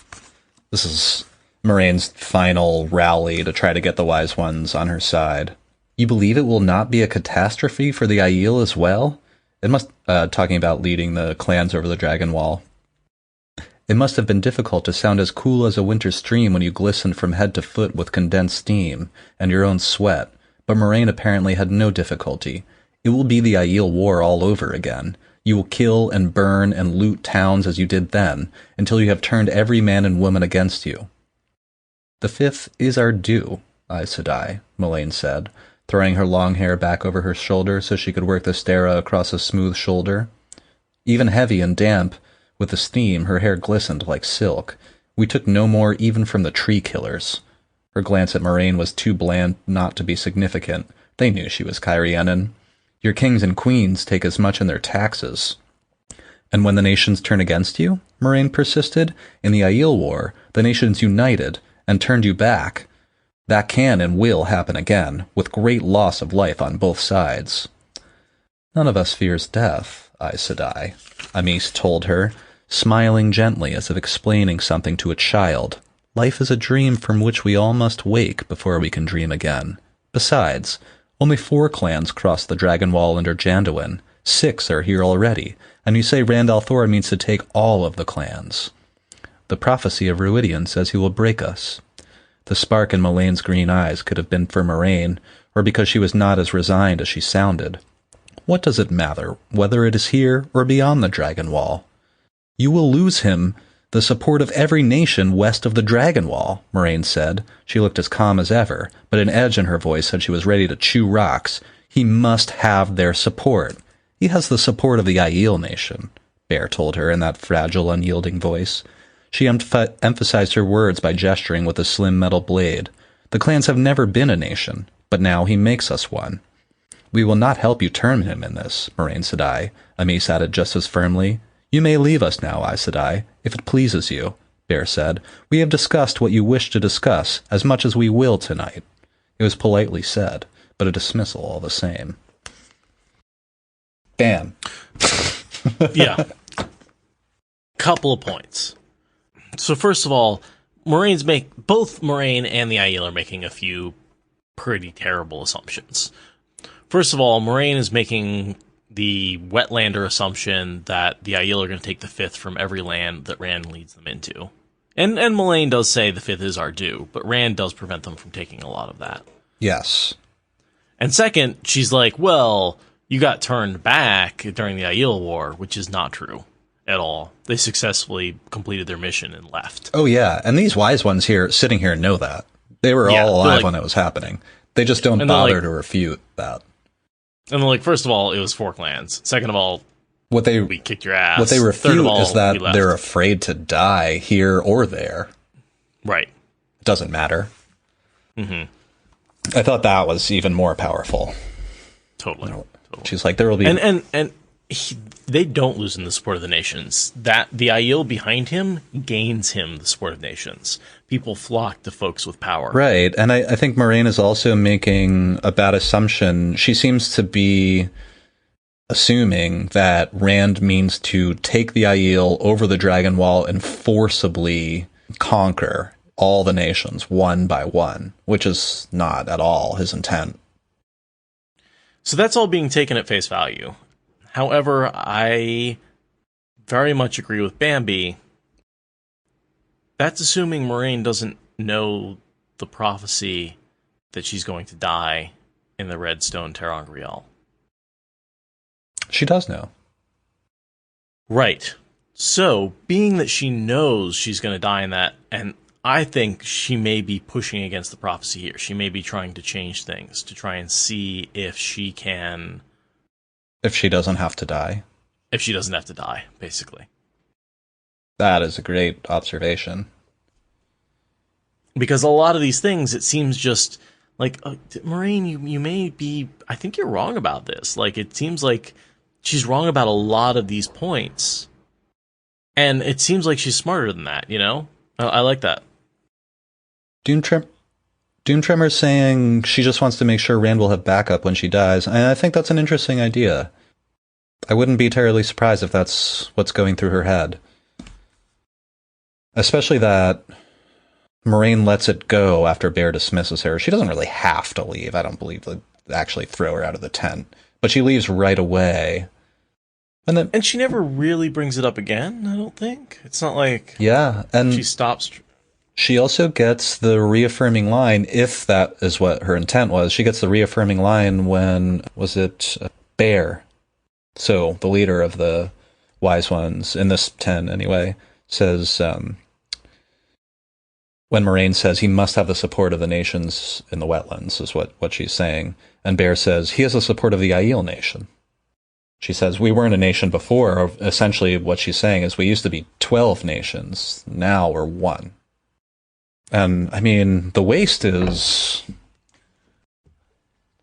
Speaker 4: This is Moraine's final rally to try to get the Wise Ones on her side. You believe it will not be a catastrophe for the Aiel as well? It must, talking about leading the clans over the Dragon Wall. It must have been difficult to sound as cool as a winter stream when you glistened from head to foot with condensed steam and your own sweat, but Moiraine apparently had no difficulty. It will be the Aiel War all over again. You will kill and burn and loot towns as you did then, until you have turned every man and woman against you. The 5th is our due, Aes Sedai, Moiraine said, throwing her long hair back over her shoulder so she could work the stera across a smooth shoulder. Even heavy and damp, with the steam, her hair glistened like silk. We took no more even from the tree killers. Her glance at Moiraine was too bland not to be significant. They knew she was Cairhienin. Your kings and queens take as much in their taxes. And when the nations turn against you, Moiraine persisted, in the Aiel War, the nations united and turned you back. That can and will happen again, with great loss of life on both sides. None of us fears death, Aes Sedai, Amys told her, smiling gently as if explaining something to a child. Life is a dream from which we all must wake before we can dream again. Besides, only 4 clans cross the Dragon Wall under Janduin. 6 are here already, and you say Rand al'Thor means to take all of the clans. The prophecy of Rui Jian says he will break us. The spark in Moiraine's green eyes could have been for Moiraine, or because she was not as resigned as she sounded. What does it matter, whether it is here or beyond the Dragon Wall? You will lose him, the support of every nation west of the Dragon Wall, Moiraine said. She looked as calm as ever, but an edge in her voice said she was ready to chew rocks. He must have their support. He has the support of the Aiel nation, Bear told her in that fragile, unyielding voice. She emphasized her words by gesturing with a slim metal blade. The clans have never been a nation, but now he makes us one. We will not help you turn him in this, Maureens Sedai, Amys added just as firmly. You may leave us now, Aes Sedai, if it pleases you, Bear said. We have discussed what you wish to discuss, as much as we will tonight. It was politely said, but a dismissal all the same. Bam.
Speaker 2: Yeah. Couple of points. So first of all, both Moiraine and the Aiel are making a few pretty terrible assumptions. First of all, Moiraine is making the Wetlander assumption that the Aiel are going to take the 5th from every land that Rand leads them into. And Moiraine does say the 5th is our due, but Rand does prevent them from taking a lot of that.
Speaker 4: Yes.
Speaker 2: And second, she's like, well, you got turned back during the Aiel War, which is not true at all. They successfully completed their mission and left.
Speaker 4: Oh, yeah. And these wise ones here, sitting here, know that. They were all alive when it was happening. They just don't bother to refute that.
Speaker 2: And then, first of all, it was 4 clans. Second of all, we kicked your ass.
Speaker 4: What they refute is that they're afraid to die here or there.
Speaker 2: Right.
Speaker 4: It doesn't matter.
Speaker 2: Mm-hmm.
Speaker 4: I thought that was even more powerful.
Speaker 2: Totally.
Speaker 4: She's like, there will be...
Speaker 2: They don't lose in the support of the nations. That the Aiel behind him gains him the support of nations. People flock to folks with power.
Speaker 4: Right, and I think Moiraine is also making a bad assumption. She seems to be assuming that Rand means to take the Aiel over the Dragon Wall and forcibly conquer all the nations one by one, which is not at all his intent.
Speaker 2: So that's all being taken at face value. However, I very much agree with Bambi. That's assuming Moiraine doesn't know the prophecy that she's going to die in the Redstone ter'angreal.
Speaker 4: She does know.
Speaker 2: Right. So, being that she knows she's going to die in that, and I think she may be pushing against the prophecy here. She may be trying to change things to try and see if she can...
Speaker 4: If she doesn't have to die.
Speaker 2: If she doesn't have to die, basically.
Speaker 4: That is a great observation.
Speaker 2: Because a lot of these things, it seems just like, Moiraine, you may be, I think you're wrong about this. It seems like she's wrong about a lot of these points. And it seems like she's smarter than that, you know? I like that.
Speaker 4: Doom Tremor's saying she just wants to make sure Rand will have backup when she dies, and I think that's an interesting idea. I wouldn't be terribly surprised if that's what's going through her head. Especially that Moiraine lets it go after Bear dismisses her. She doesn't really have to leave. I don't believe they actually throw her out of the tent. But she leaves right away. And
Speaker 2: she never really brings it up again, I don't think. It's not like
Speaker 4: and
Speaker 2: she stops...
Speaker 4: She also gets the reaffirming line, if that is what her intent was. She gets the reaffirming line when, was it Bear? So, the leader of the Wise Ones, in this 10 anyway, says, when Moiraine says he must have the support of the nations in the wetlands, is what she's saying. And Bear says, he has the support of the Aiel nation. She says, we weren't a nation before. Essentially, what she's saying is we used to be 12 nations. Now we're 1. And, I mean, the Waste is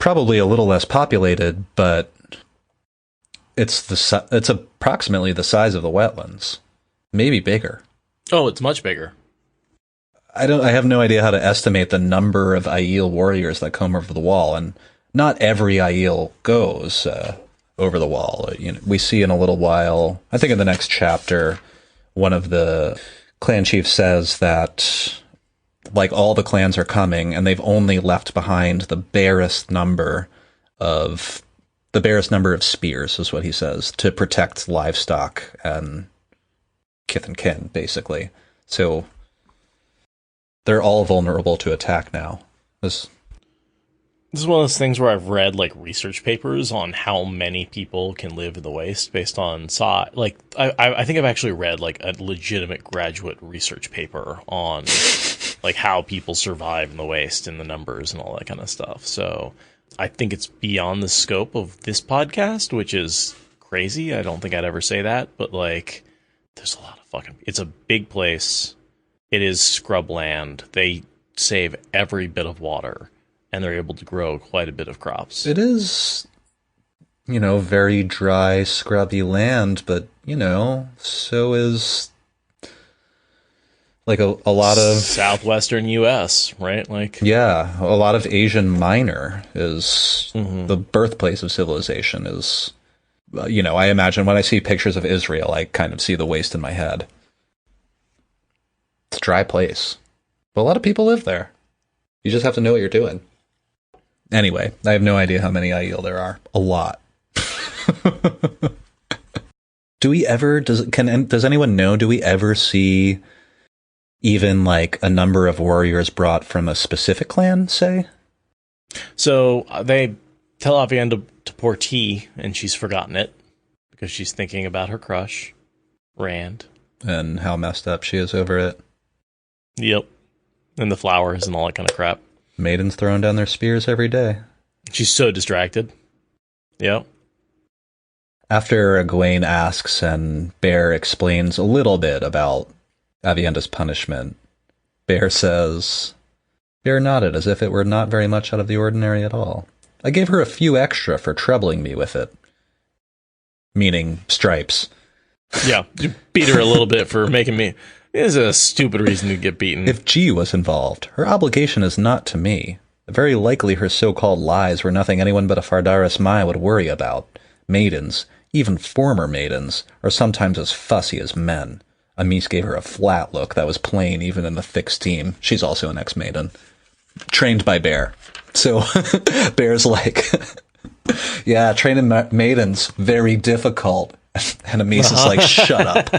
Speaker 4: probably a little less populated, but It's approximately the size of the wetlands, maybe bigger.
Speaker 2: Oh, it's much bigger.
Speaker 4: I have no idea how to estimate the number of Aiel warriors that come over the wall, and not every Aiel goes over the wall. We see in a little while, I think in the next chapter, one of the clan chiefs says that like all the clans are coming, and they've only left behind the barest number of spears, is what he says, to protect livestock and kith and kin, basically. So they're all vulnerable to attack now. This
Speaker 2: is one of those things where I've read like research papers on how many people can live in the Waste based on size. Like I think I've actually read like a legitimate graduate research paper on like how people survive in the Waste and the numbers and all that kind of stuff. So I think it's beyond the scope of this podcast, which is crazy. I don't think I'd ever say that, but like there's a lot of fucking, it's a big place. It is scrubland. They save every bit of water, and they're able to grow quite a bit of crops.
Speaker 4: It is, very dry, scrubby land, but, so is like a lot of
Speaker 2: southwestern U.S., right? Like,
Speaker 4: yeah, a lot of Asian Minor is the birthplace of civilization. Is, I imagine when I see pictures of Israel, I kind of see the Waste in my head. It's a dry place, but a lot of people live there. You just have to know what you're doing. Anyway, I have no idea how many Aiel there are. A lot. Does anyone know, do we ever see even like a number of warriors brought from a specific clan, say?
Speaker 2: So they tell Aviendha to pour tea, and she's forgotten it because she's thinking about her crush, Rand.
Speaker 4: And how messed up she is over it.
Speaker 2: Yep. And the flowers and all that kind of crap.
Speaker 4: Maidens throwing down their spears every day.
Speaker 2: She's so distracted. Yep.
Speaker 4: After Gwaine asks and Bear explains a little bit about Aviendha's punishment, Bear nodded as if it were not very much out of the ordinary at all. I gave her a few extra for troubling me with it. Meaning stripes.
Speaker 2: Yeah, you beat her a little bit for making me... It is a stupid reason to get beaten.
Speaker 4: If G was involved, her obligation is not to me. Very likely her so-called lies were nothing anyone but a Fardaris Mai would worry about. Maidens, even former maidens, are sometimes as fussy as men. Amis gave her a flat look that was plain even in the fixed team. She's also an ex-maiden. Trained by Bear. So Bear's like, yeah, training maidens, very difficult. And Amis is like, shut up.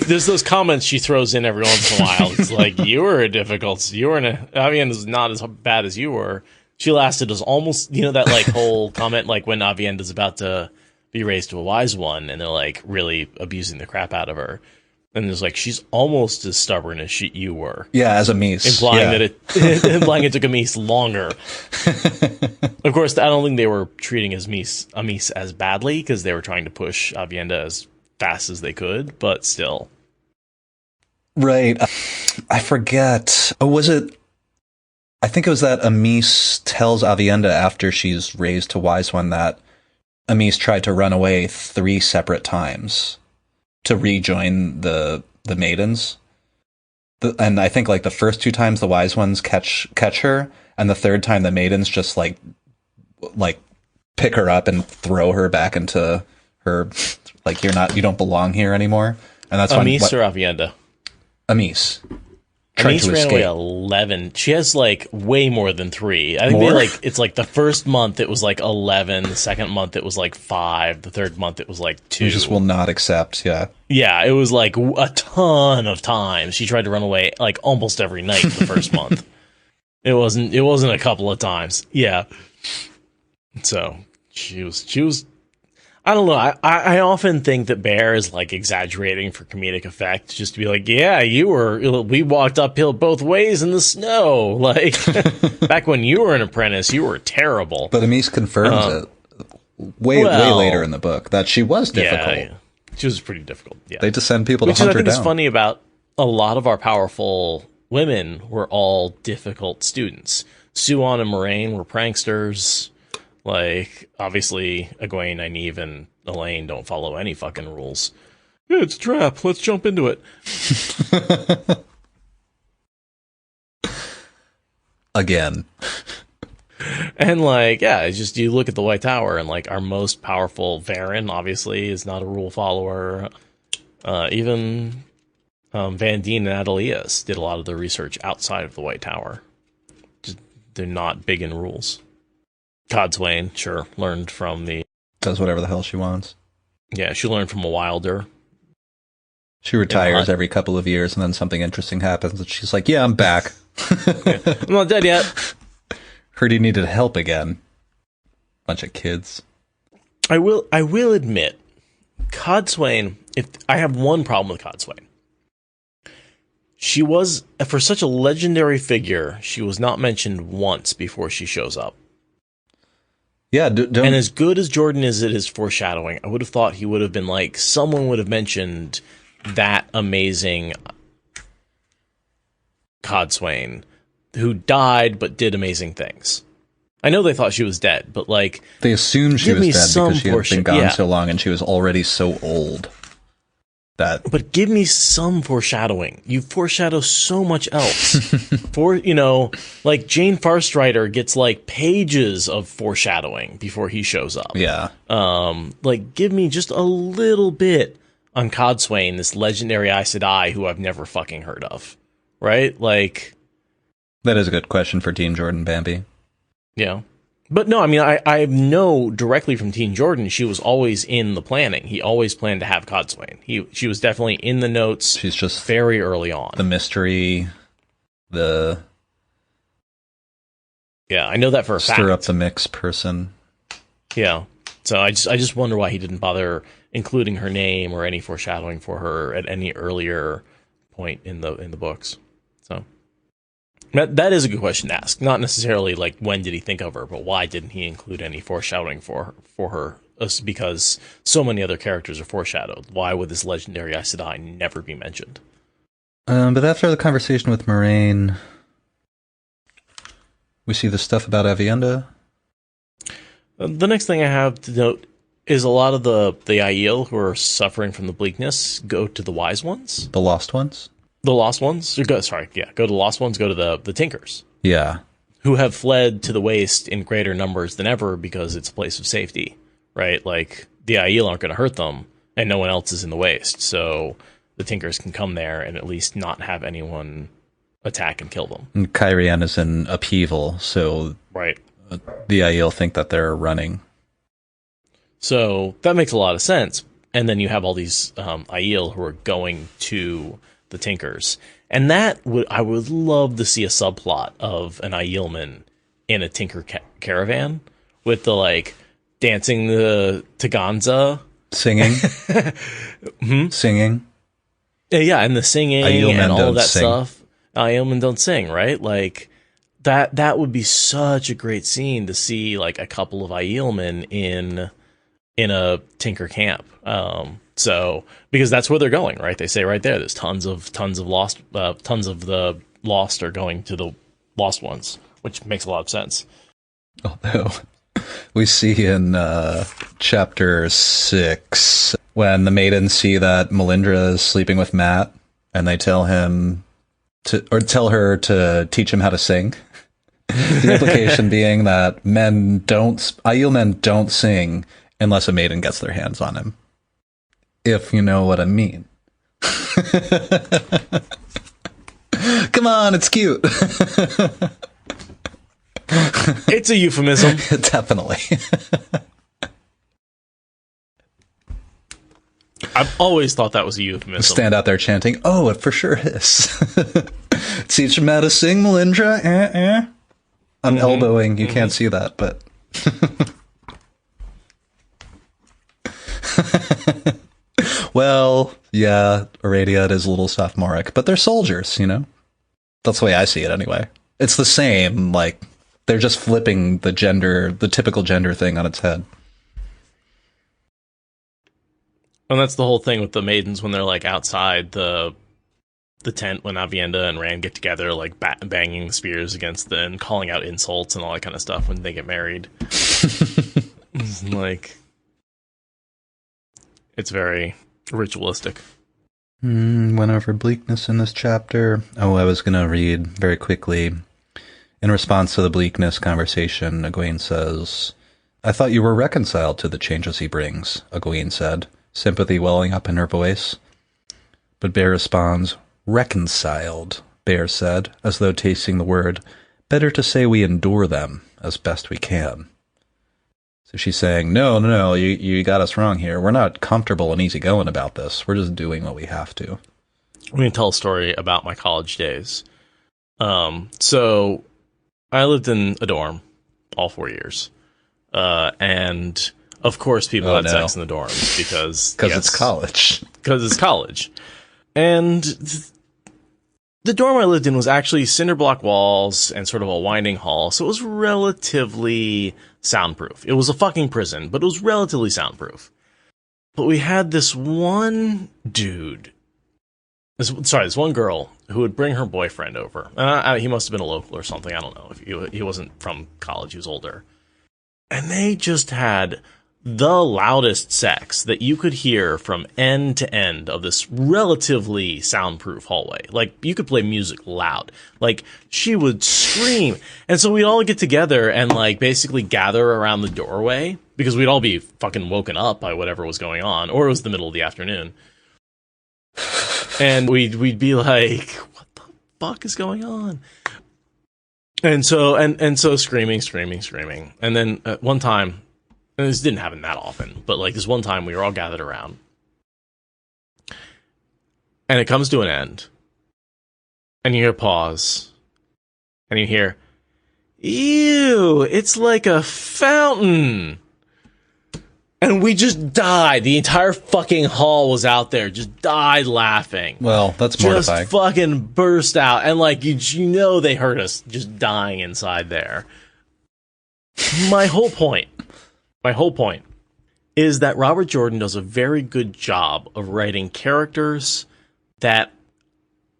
Speaker 2: There's those comments she throws in every once in a while. It's like, you were a difficult, Aviendha is not as bad as you were. She lasted as almost, that like whole comment, like when Aviendha is about to be raised to a wise one, and they're like really abusing the crap out of her. And it's like, she's almost as stubborn as you were.
Speaker 4: Yeah, as Amis.
Speaker 2: Implying that it took Amis longer. Of course, I don't think they were treating Amis as badly, because they were trying to push Aviendha as fast as they could, but still.
Speaker 4: Right. I forget. I think it was that Amis tells Aviendha after she's raised to Wise One that Amis tried to run away 3 separate times to rejoin the Maidens. And I think like the first 2 times the Wise Ones catch her, and the third time the Maidens just like pick her up and throw her back into her, like, you don't belong here anymore. And that's
Speaker 2: Amis or Aviendha?
Speaker 4: Amis.
Speaker 2: Amis ran away 11. She has like way more than 3. I think it's like the first month it was like 11, the second month it was like 5, the third month it was like 2.
Speaker 4: You just will not accept, yeah.
Speaker 2: Yeah, it was like a ton of times. She tried to run away like almost every night the first month. It wasn't a couple of times. Yeah. So she was I don't know. I often think that Bear is like exaggerating for comedic effect, just to be like, yeah, we walked uphill both ways in the snow. Like, back when you were an apprentice, you were terrible.
Speaker 4: But Amis confirms it way later in the book that she was difficult.
Speaker 2: Yeah. She was pretty difficult. Yeah.
Speaker 4: They just send people to hunt her down.
Speaker 2: Which I think is funny about a lot of our powerful women were all difficult students. Suan and Moiraine were pranksters. Like, obviously, Egwene, Nynaeve, and Elaine don't follow any fucking rules. Yeah, it's a trap. Let's jump into it.
Speaker 4: Again.
Speaker 2: And, like, yeah, it's just, you look at the White Tower, and, like, our most powerful Varen, obviously, is not a rule follower. Even Van Dien and Adelias did a lot of the research outside of the White Tower. Just, they're not big in rules. Cod Swain, sure, learned from the...
Speaker 4: Does whatever the hell she wants.
Speaker 2: Yeah, she learned from a Wilder.
Speaker 4: She retires every couple of years, and then something interesting happens, and she's like, yeah, I'm back.
Speaker 2: Yeah, I'm not dead yet.
Speaker 4: Heard he needed help again. Bunch of kids.
Speaker 2: I will admit, Cod Swain, if I have one problem with Cod Swain. She was, for such a legendary figure, she was not mentioned once before she shows up.
Speaker 4: Yeah, don't...
Speaker 2: And as good as Jordan is at his foreshadowing, I would have thought he would have been like, someone would have mentioned that amazing Cod Swain who died but did amazing things. I know they thought she was dead, but like...
Speaker 4: They assumed she was dead because she had been gone so long and she was already so old.
Speaker 2: But give me some foreshadowing. You foreshadow so much else. Like Jane Farstrider gets like pages of foreshadowing before he shows up.
Speaker 4: Yeah.
Speaker 2: Like give me just a little bit on Cod Swain, this legendary Aes Sedai who I've never fucking heard of. Right? Like...
Speaker 4: That is a good question for Teen Jordan Bambi.
Speaker 2: Yeah. But no, I mean, I know directly from Teen Jordan, she was always in the planning. He always planned to have Cod Swain. She was definitely in the notes.
Speaker 4: She's just
Speaker 2: very early on.
Speaker 4: The mystery,
Speaker 2: Yeah, I know that for a fact.
Speaker 4: Stir up the mix person.
Speaker 2: Yeah. So I just wonder why he didn't bother including her name or any foreshadowing for her at any earlier point in the books. So that is a good question to ask. Not necessarily like when did he think of her, but why didn't he include any foreshadowing for her? Because so many other characters are foreshadowed. Why would this legendary Aes Sedai never be mentioned?
Speaker 4: But after the conversation with Moiraine, we see the stuff about Aviendha.
Speaker 2: The next thing I have to note is a lot of the Aiel who are suffering from the bleakness go to the wise ones.
Speaker 4: The lost ones?
Speaker 2: The lost ones? Go to the lost ones, go to the Tinkers.
Speaker 4: Yeah.
Speaker 2: Who have fled to the waste in greater numbers than ever because it's a place of safety, right? Like, the Aiel aren't going to hurt them, and no one else is in the waste, so the Tinkers can come there and at least not have anyone attack and kill them.
Speaker 4: And Cairhien is in upheaval, so
Speaker 2: right.
Speaker 4: The Aiel think that they're running.
Speaker 2: So that makes a lot of sense. And then you have all these Aiel who are going to the Tinkers. And I would love to see a subplot of an Aielman in a Tinker caravan with the, like, dancing the Taganza.
Speaker 4: Singing. Singing.
Speaker 2: Yeah, and the singing
Speaker 4: Aielmen
Speaker 2: and all of that
Speaker 4: sing.
Speaker 2: stuff. Aielmen don't sing, right? Like, that would be such a great scene to see, like, a couple of Aielmen in a Tinker camp. So, because that's where they're going, right? They say right there, there's tons of lost, tons of the lost are going to the lost ones, which makes a lot of sense.
Speaker 4: Although, we see in chapter 6, when the maidens see that Melindra is sleeping with Matt, and they tell her to teach him how to sing. The implication being that Aiel men don't sing unless a maiden gets their hands on him. If you know what I mean. Come on, it's cute.
Speaker 2: It's a euphemism.
Speaker 4: Definitely.
Speaker 2: I've always thought that was a euphemism.
Speaker 4: Stand out there chanting, oh, it for sure is. Teach him how to sing, Melindra. I'm elbowing. You can't see that, but... Well, yeah, Aradia is a little sophomoric, but they're soldiers, you know? That's the way I see it, anyway. It's the same, like, they're just flipping the typical gender thing on its head.
Speaker 2: And that's the whole thing with the maidens when they're, like, outside the the tent when Aviendha and Rand get together, like banging spears against and calling out insults and all that kind of stuff when they get married. Like, it's very ritualistic.
Speaker 4: Went over bleakness in this chapter. Oh, I was going to read very quickly. In response to the bleakness conversation, Egwene says, "I thought you were reconciled to the changes he brings," Egwene said, sympathy welling up in her voice. But Bear responds, "Reconciled," Bear said, as though tasting the word. "Better to say we endure them as best we can." So she's saying, no, you got us wrong here. We're not comfortable and easygoing about this. We're just doing what we have to.
Speaker 2: I'm going to tell a story about my college days. So I lived in a dorm all 4 years. And of course people had sex in the dorms because
Speaker 4: it's college.
Speaker 2: Because it's college. And the dorm I lived in was actually cinder block walls and sort of a winding hall, so it was relatively soundproof. It was a fucking prison, but it was relatively soundproof. But we had this one dude, this one girl who would bring her boyfriend over. He must have been a local or something, I don't know. If he wasn't from college, he was older. And they just had the loudest sex that you could hear from end to end of this relatively soundproof hallway. Like, you could play music loud. Like, she would scream. And so we'd all get together and, like, basically gather around the doorway because we'd all be fucking woken up by whatever was going on, or it was the middle of the afternoon. And we'd be like, what the fuck is going on? And so, and so screaming. And then at one time, and this didn't happen that often, but like this one time we were all gathered around and it comes to an end and you hear pause and you hear, "Ew, it's like a fountain." And we just died. The entire fucking hall was out there, just died laughing.
Speaker 4: Well, that's mortifying.
Speaker 2: Just fucking burst out. And like, you know they heard us just dying inside there. My whole point is that Robert Jordan does a very good job of writing characters that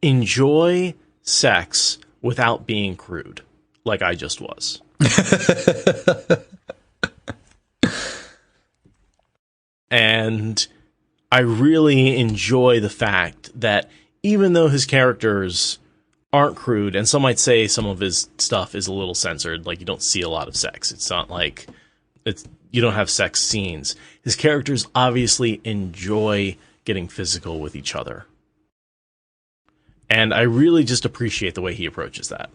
Speaker 2: enjoy sex without being crude, like I just was. And I really enjoy the fact that even though his characters aren't crude, and some might say some of his stuff is a little censored, like you don't see a lot of sex. It's not like you don't have sex scenes. His characters obviously enjoy getting physical with each other. And I really just appreciate the way he approaches that.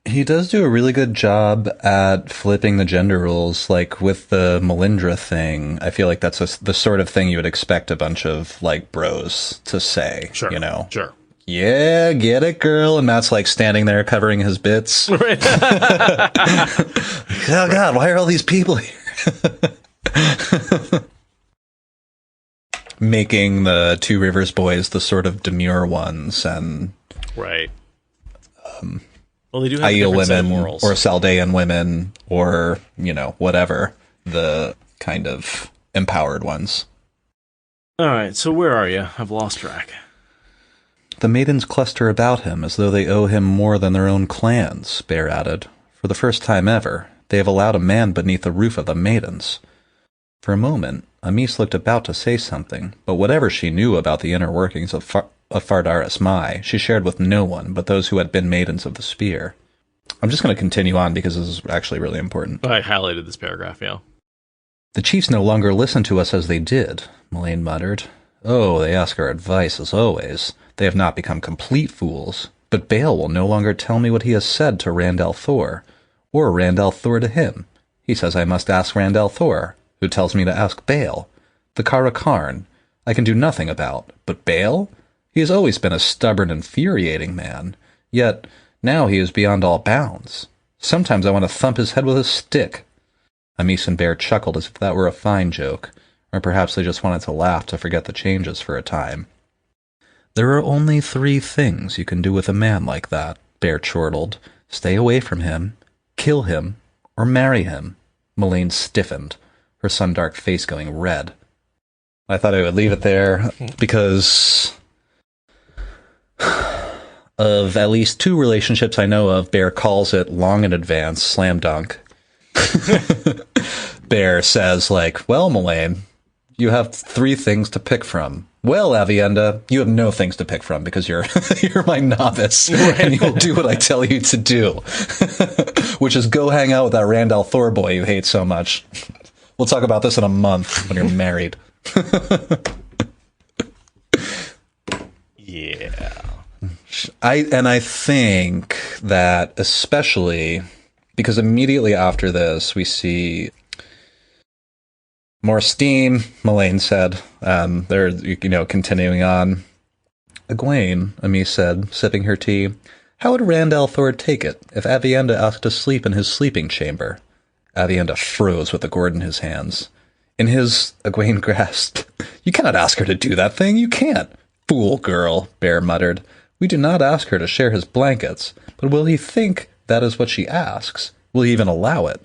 Speaker 4: He does do a really good job at flipping the gender roles, like with the Melindra thing. I feel like that's the sort of thing you would expect a bunch of, like, bros to say,
Speaker 2: Sure,
Speaker 4: you know?
Speaker 2: Sure.
Speaker 4: Yeah, get it, girl. And Matt's, like, standing there covering his bits.
Speaker 2: Right.
Speaker 4: Oh, God, why are all these people here? Making the Two Rivers boys the sort of demure ones, and...
Speaker 2: Right. Well, they do have
Speaker 4: Aiel
Speaker 2: women
Speaker 4: or Saldean women, or, you know, whatever, the kind of empowered ones.
Speaker 2: All right, so where are you? I've lost track.
Speaker 4: The maidens cluster about him as though they owe him more than their own clans, Bear added. For the first time ever, they have allowed a man beneath the roof of the maidens. For a moment, Amis looked about to say something, but whatever she knew about the inner workings of Fardaris Mai, she shared with no one but those who had been Maidens of the Spear. I'm just going to continue on because this is actually really important.
Speaker 2: I highlighted this paragraph, yeah.
Speaker 4: The chiefs no longer listen to us as they did, Moiraine muttered. Oh, they ask our advice as always. They have not become complete fools. But Bael will no longer tell me what he has said to Rand al'Thor, or Rand al'Thor to him. He says I must ask Rand al'Thor, who tells me to ask Bael. The Kara Karn I can do nothing about, but Bael? He has always been a stubborn, infuriating man, yet now he is beyond all bounds. Sometimes I want to thump his head with a stick. Amis and Bear chuckled as if that were a fine joke, or perhaps they just wanted to laugh to forget the changes for a time. There are only 3 things you can do with a man like that, Bear chortled. Stay away from him, kill him, or marry him. Moiraine stiffened, her sun-dark face going red. I thought I would leave it there, because... of at least 2 relationships I know of, Bear calls it long in advance, slam dunk. Bear says, like, well, Moiraine, you have 3 things to pick from. Well, Aviendha, you have no things to pick from because you're you're my novice, and you'll do what I tell you to do, which is go hang out with that Rand al'Thor boy you hate so much. We'll talk about this in a month when you're married.
Speaker 2: Yeah.
Speaker 4: I think that especially because immediately after this we see more steam, Moiraine said. They're, continuing on. Gwaine, Ami said, sipping her tea. How would Rand al'Thor take it if Aviendha asked to sleep in his sleeping chamber? Aviendha froze with the gourd in his hands. In his, Egwene grasped. You cannot ask her to do that thing. You can't. Fool girl, Bear muttered. We do not ask her to share his blankets. But will he think that is what she asks? Will he even allow it?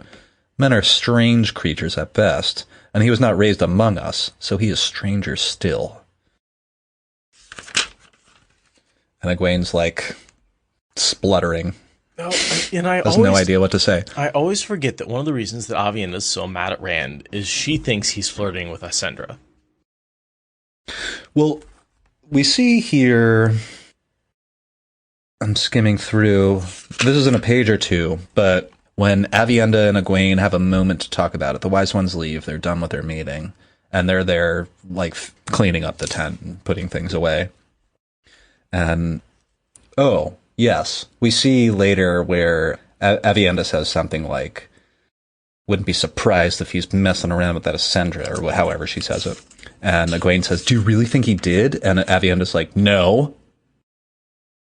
Speaker 4: Men are strange creatures at best, and he was not raised among us, so he is stranger still. And Egwene's like spluttering.
Speaker 2: Oh, and I
Speaker 4: has no idea what to say.
Speaker 2: I always forget that one of the reasons that Aviendha is so mad at Rand is she thinks he's flirting with Ascendra.
Speaker 4: Well, we see here, I'm skimming through, this is in a page or 2, but when Aviendha and Egwene have a moment to talk about it, the Wise Ones leave, they're done with their meeting, and they're there, like, cleaning up the tent and putting things away. And, oh, yes, we see later where Aviendha says something like, wouldn't be surprised if he's messing around with that Ascendra, or however she says it. And Egwene says, do you really think he did? And Aviendha's like, no.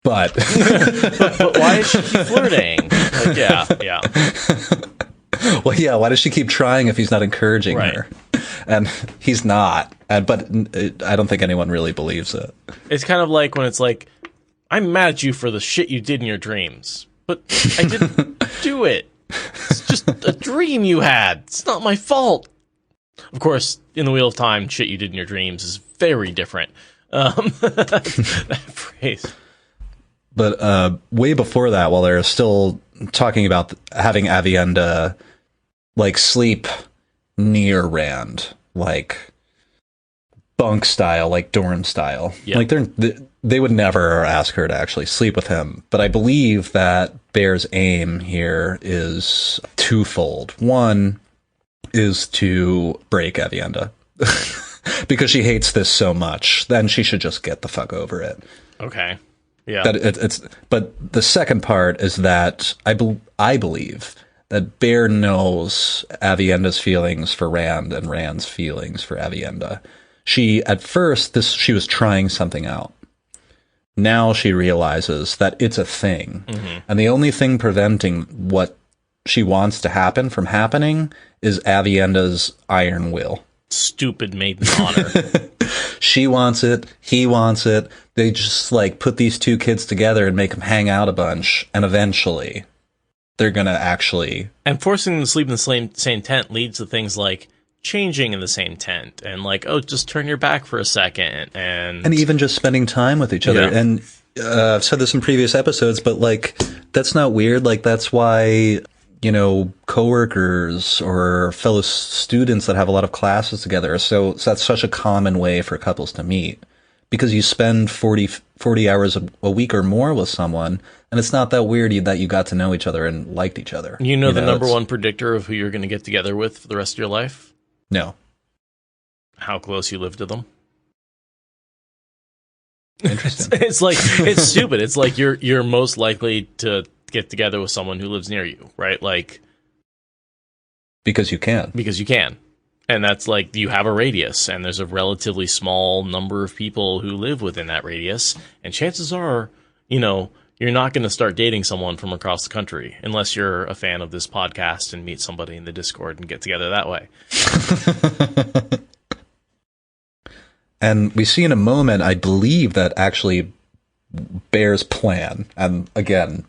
Speaker 4: But
Speaker 2: but why is she keep flirting? Like, yeah.
Speaker 4: Well, yeah, why does she keep trying if he's not encouraging her? And he's not. But I don't think anyone really believes it.
Speaker 2: It's kind of like when it's like, I'm mad at you for the shit you did in your dreams, but I didn't do it. It's just a dream you had. It's not my fault. Of course, in the Wheel of Time, shit you did in your dreams is very different. That phrase.
Speaker 4: But way before that, while they're still talking about having Aviendha, like, sleep near Rand, like, bunk style, like dorm style. Yep. Like, they would never ask her to actually sleep with him. But I believe that Bear's aim here is twofold. One is to break Aviendha. Because she hates this so much, then she should just get the fuck over it.
Speaker 2: Okay. Yeah.
Speaker 4: But the second part is that I believe that Bear knows Aviendha's feelings for Rand and Rand's feelings for Aviendha. At first, she was trying something out. Now she realizes that it's a thing. Mm-hmm. And the only thing preventing what she wants to happen from happening is Aviendha's iron will.
Speaker 2: Stupid maiden honor.
Speaker 4: She wants it. He wants it. They just, like, put these 2 kids together and make them hang out a bunch. And eventually, they're going to actually...
Speaker 2: And forcing them to sleep in the same tent leads to things like changing in the same tent. And, like, oh, just turn your back for a second. And
Speaker 4: even just spending time with each other. Yeah. And I've said this in previous episodes, but, like, that's not weird. Like, that's why... coworkers or fellow students that have a lot of classes together. So that's such a common way for couples to meet, because you spend 40 hours a week or more with someone, and it's not that weird that you got to know each other and liked each other.
Speaker 2: You know the number one predictor of who you're going to get together with for the rest of your life?
Speaker 4: No.
Speaker 2: How close you live to them.
Speaker 4: Interesting.
Speaker 2: It's stupid. It's like you're most likely to get together with someone who lives near you, right? Like,
Speaker 4: because you can.
Speaker 2: And that's like, you have a radius, and there's a relatively small number of people who live within that radius, and chances are, you're not going to start dating someone from across the country unless you're a fan of this podcast and meet somebody in the Discord and get together that way.
Speaker 4: And we see in a moment, I believe, that actually Bear's plan, and again,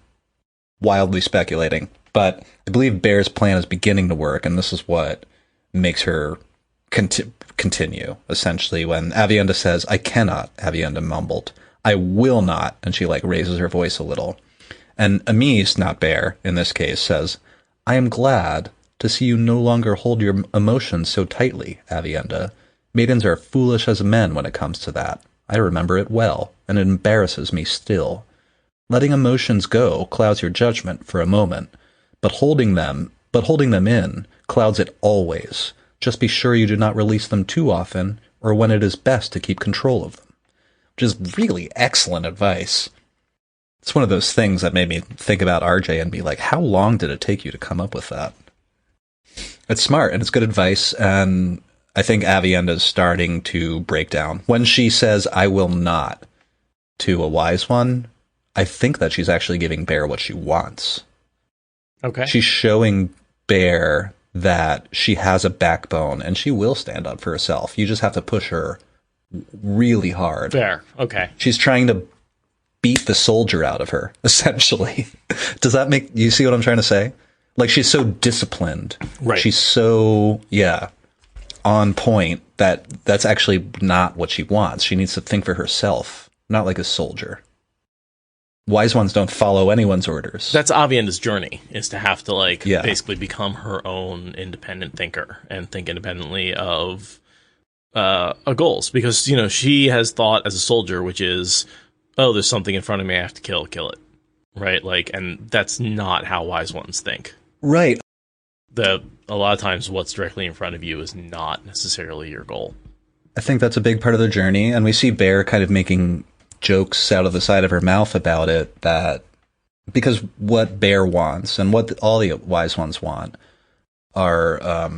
Speaker 4: wildly speculating, but I believe Bear's plan is beginning to work, and this is what makes her continue, essentially, when Aviendha says, I cannot, Aviendha mumbled. I will not. And she like raises her voice a little. And Amise, not Bear, in this case, says, I am glad to see you no longer hold your emotions so tightly, Aviendha. Maidens are foolish as men when it comes to that. I remember it well, and it embarrasses me still. Letting emotions go clouds your judgment for a moment, but holding them in clouds it always. Just be sure you do not release them too often, or when it is best to keep control of them. Which is really excellent advice. It's one of those things that made me think about RJ and be like, how long did it take you to come up with that? It's smart, and it's good advice, and I think Aviendha is starting to break down. When she says, I will not, to a wise one, I think that she's actually giving Bear what she wants.
Speaker 2: Okay.
Speaker 4: She's showing Bear that she has a backbone, and she will stand up for herself. You just have to push her really hard.
Speaker 2: Fair. Okay.
Speaker 4: She's trying to beat the soldier out of her, essentially. Does that make you see what I'm trying to say? Like, she's so disciplined.
Speaker 2: Right.
Speaker 4: She's so, on point that's actually not what she wants. She needs to think for herself, not like a soldier. Wise ones don't follow anyone's orders.
Speaker 2: That's Aviendha's journey, is to have to, basically become her own independent thinker and think independently of goals. Because, she has thought as a soldier, which is, oh, there's something in front of me I have to kill it. Right? And that's not how wise ones think.
Speaker 4: Right.
Speaker 2: A lot of times what's directly in front of you is not necessarily your goal.
Speaker 4: I think that's a big part of the journey, and we see Bear kind of making jokes out of the side of her mouth about it, that because what Bear wants and what all the wise ones want are,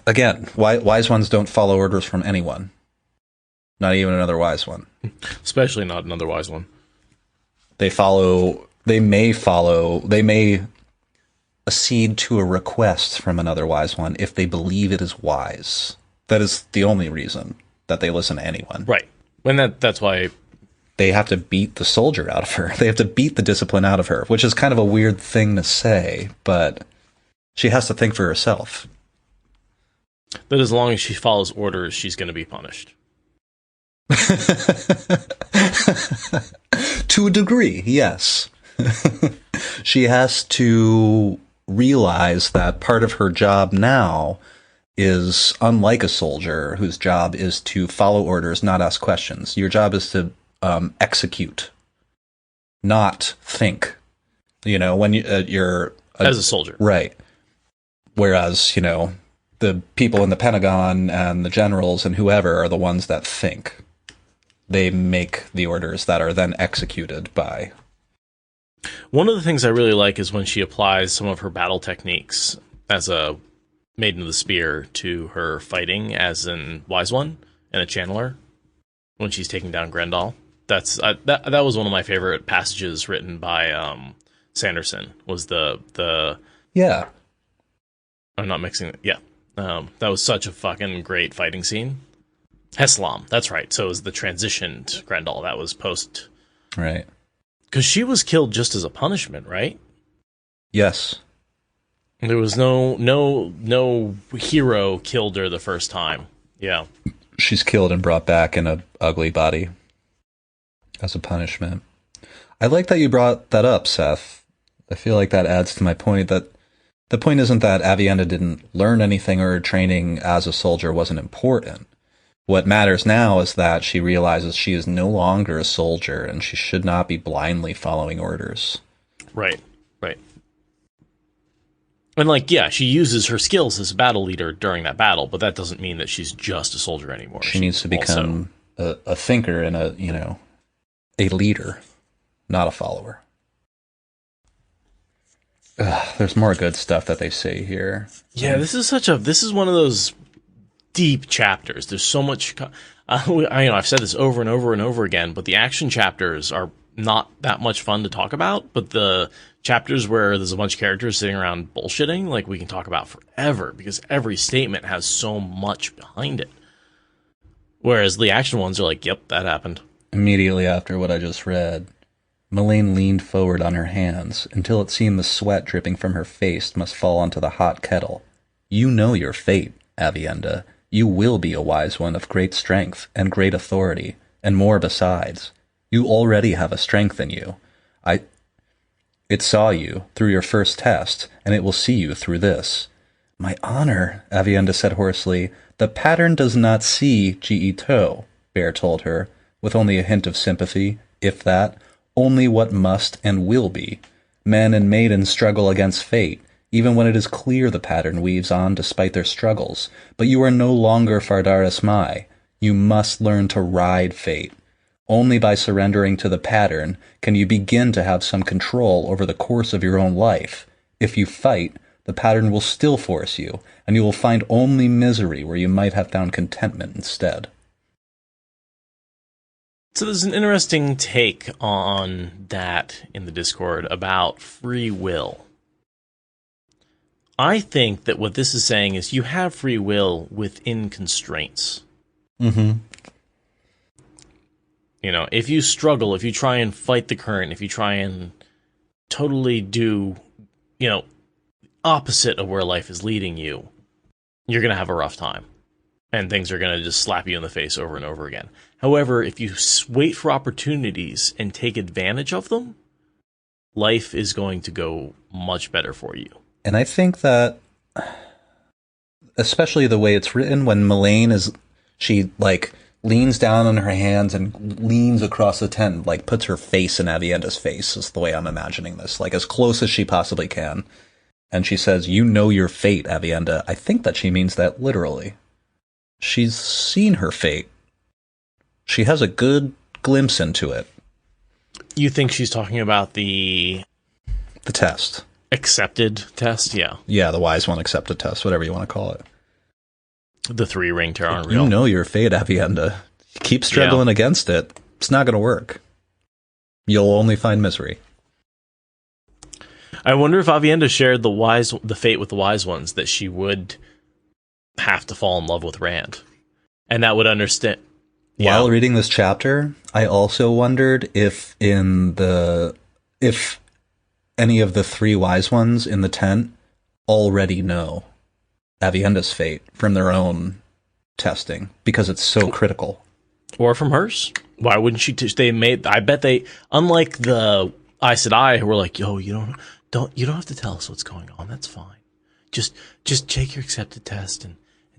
Speaker 4: again, wise ones don't follow orders from anyone. Not even another wise one.
Speaker 2: Especially not another wise one.
Speaker 4: They may accede to a request from another wise one if they believe it is wise. That is the only reason that they listen to anyone.
Speaker 2: Right. And that's why
Speaker 4: they have to beat the soldier out of her. They have to beat the discipline out of her, which is kind of a weird thing to say, but she has to think for herself.
Speaker 2: That as long as she follows orders, she's going to be punished.
Speaker 4: To a degree, yes. She has to realize that part of her job now is unlike a soldier whose job is to follow orders, not ask questions. Your job is to execute, not think. When you're
Speaker 2: as a soldier,
Speaker 4: right? Whereas the people in the Pentagon and the generals and whoever are the ones that think. They make the orders that are then executed by.
Speaker 2: One of the things I really like is when she applies some of her battle techniques as a Maiden of the Spear to her fighting as an Wise One and a Channeler when she's taking down Grendel. That was one of my favorite passages written by Sanderson. Was the
Speaker 4: yeah.
Speaker 2: I'm not mixing it. Yeah, that was such a fucking great fighting scene. Heslam, that's right. So it was the transitioned Grendel that was post.
Speaker 4: Right.
Speaker 2: Because she was killed just as a punishment, right?
Speaker 4: Yes.
Speaker 2: There was no hero killed her the first time. Yeah.
Speaker 4: She's killed and brought back in a ugly body as a punishment. I like that you brought that up, Seth. I feel like that adds to my point that the point isn't that Aviendha didn't learn anything or her training as a soldier wasn't important. What matters now is that she realizes she is no longer a soldier and she should not be blindly following orders.
Speaker 2: Right. And she uses her skills as a battle leader during that battle, but that doesn't mean that she's just a soldier anymore.
Speaker 4: She needs to become a thinker and a leader, not a follower. There's more good stuff that they say here.
Speaker 2: Yeah, this is one of those deep chapters. There's so much. I've said this over and over and over again, but the action chapters are not that much fun to talk about. But the chapters where there's a bunch of characters sitting around bullshitting, we can talk about forever because every statement has so much behind it. Whereas the action ones are like, "Yep, that happened."
Speaker 4: Immediately after what I just read, Moiraine leaned forward on her hands until it seemed the sweat dripping from her face must fall onto the hot kettle. You know your fate, Aviendha. You will be a wise one of great strength and great authority, and more besides. You already have a strength in you. It saw you through your first test, and it will see you through this. My honor, Aviendha said hoarsely. The pattern does not see Ch5, Bear told her, with only a hint of sympathy, if that, only what must and will be. Men and maidens struggle against fate, even when it is clear the pattern weaves on despite their struggles. But you are no longer Fardaris Mai. You must learn to ride fate. Only by surrendering to the pattern can you begin to have some control over the course of your own life. If you fight, the pattern will still force you, and you will find only misery where you might have found contentment instead.
Speaker 2: So there's an interesting take on that in the Discord about free will. I think that what this is saying is you have free will within constraints.
Speaker 4: Mm-hmm.
Speaker 2: You know, if you struggle, if you try and fight the current, if you try and totally do, opposite of where life is leading you, you're going to have a rough time. And things are going to just slap you in the face over and over again. However, if you wait for opportunities and take advantage of them, life is going to go much better for you.
Speaker 4: And I think that, especially the way it's written, when Moiraine she leans down on her hands and leans across the tent, puts her face in Aviendha's face, is the way I'm imagining this, as close as she possibly can. And she says, you know your fate, Aviendha. I think that she means that literally. She's seen her fate. She has a good glimpse into it.
Speaker 2: You think she's talking about the
Speaker 4: test.
Speaker 2: Accepted test? Yeah.
Speaker 4: Yeah, the wise one accepted test, whatever you want to call it.
Speaker 2: The 3-ring Terran Real.
Speaker 4: You know your fate, Aviendha. Keep struggling against it. It's not going to work. You'll only find misery.
Speaker 2: I wonder if Aviendha shared the fate with the wise ones, that she would have to fall in love with Rand. And that would understand.
Speaker 4: While reading this chapter, I also wondered if any of the 3 wise ones in the tent already know Aviendha's fate from their own testing, because it's so critical.
Speaker 2: Or from hers. Why wouldn't she? I bet they, unlike the Aes Sedai, who were like, yo, you don't have to tell us what's going on. That's fine. Just take your accepted test and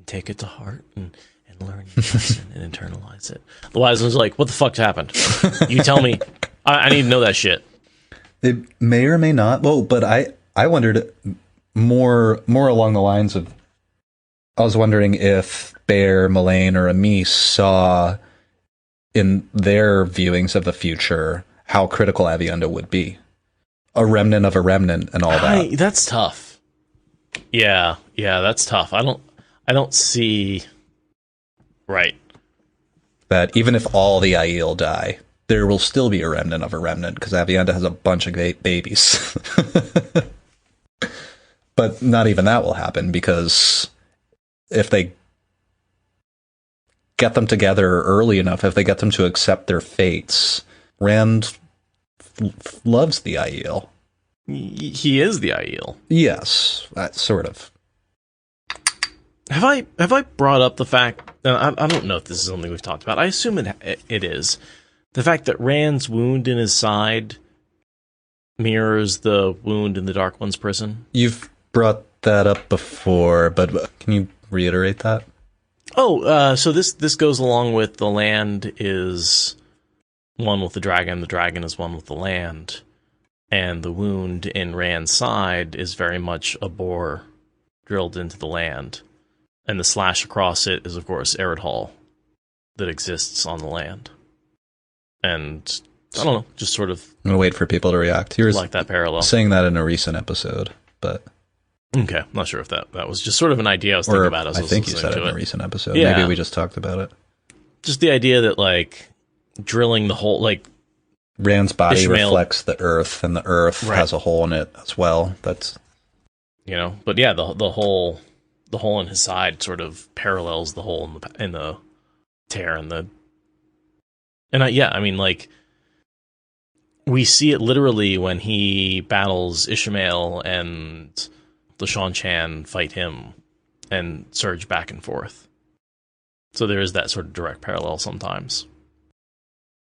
Speaker 2: take it to heart and learn your lesson and internalize it. The wise one's like, what the fuck happened? You tell me. I need to know that shit.
Speaker 4: It may or may not. Well, but I wondered more along the lines of, I was wondering if Bear, Moiraine, or Amis saw in their viewings of the future how critical Aviendha would be. A remnant of a remnant and all that.
Speaker 2: That's tough. Yeah, that's tough. I don't see... Right.
Speaker 4: That even if all the Aiel die, there will still be a remnant of a remnant, because Aviendha has a bunch of babies. But not even that will happen, because if they get them together early enough, if they get them to accept their fates, Rand loves the Aiel.
Speaker 2: He is the Aiel.
Speaker 4: Yes, sort of.
Speaker 2: Have I brought up the fact? I don't know if this is something we've talked about. I assume it is. The fact that Rand's wound in his side mirrors the wound in the Dark One's prison.
Speaker 4: You've brought that up before, but can you reiterate that?
Speaker 2: Oh, so this goes along with the land is one with the dragon is one with the land, and the wound in Rand's side is very much a bore drilled into the land, and the slash across it is, of course, Eridhall that exists on the land. And I don't know, just sort of...
Speaker 4: I'm going to wait for people to react. You were
Speaker 2: like that parallel.
Speaker 4: Saying that in a recent episode, but...
Speaker 2: Okay, I'm not sure if that was just sort of an idea I was thinking about as I was
Speaker 4: think you said it in a recent episode.
Speaker 2: Yeah.
Speaker 4: Maybe we just talked about it.
Speaker 2: Just the idea that, drilling the hole,
Speaker 4: Rand's body
Speaker 2: Ishmael
Speaker 4: reflects the earth, and the earth has a hole in it as well. That's...
Speaker 2: but yeah, the hole in his side sort of parallels the hole in the tear in the... And we see it literally when he battles Ishmael and the Shan Chan fight him and surge back and forth. So there is that sort of direct parallel sometimes.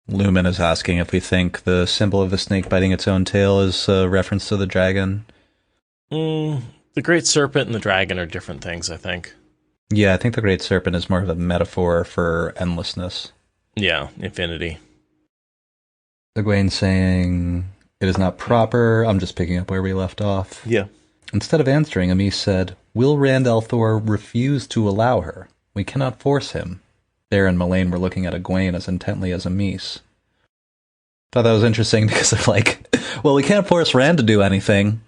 Speaker 4: Lumen is asking if we think the symbol of the snake biting its own tail is a reference to the dragon.
Speaker 2: The Great Serpent and the dragon are different things, I think.
Speaker 4: Yeah, I think the Great Serpent is more of a metaphor for endlessness.
Speaker 2: Yeah, infinity.
Speaker 4: Egwene saying, it is not proper. I'm just picking up where we left off.
Speaker 2: Yeah.
Speaker 4: Instead of answering, Amis said, will Rand al'Thor refuse to allow her? We cannot force him. Bear and Maureine were looking at Egwene as intently as Amis. Thought that was interesting because they're like, well, we can't force Rand to do anything.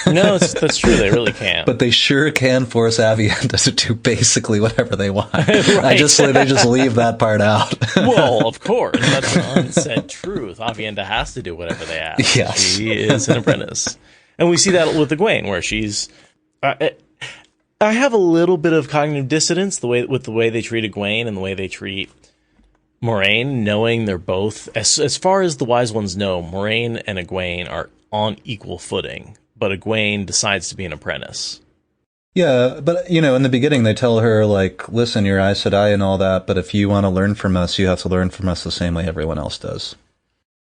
Speaker 2: No, that's true. They really can't.
Speaker 4: But they sure can force Aviendha to do basically whatever they want.
Speaker 2: Right.
Speaker 4: They just leave that part out.
Speaker 2: Well, of course. That's an unsaid truth. Aviendha has to do whatever they ask.
Speaker 4: Yes.
Speaker 2: She is an apprentice. And we see that with Gwaine, where she's... I have a little bit of cognitive dissonance with the way they treat Gwaine and the way they treat Moiraine, knowing they're both... As far as the Wise Ones know, Moiraine and Egwene are on equal footing. But Egwene decides to be an apprentice.
Speaker 4: Yeah, but, in the beginning they tell her, like, listen, you're Aes Sedai and all that, but if you want to learn from us, you have to learn from us the same way everyone else does.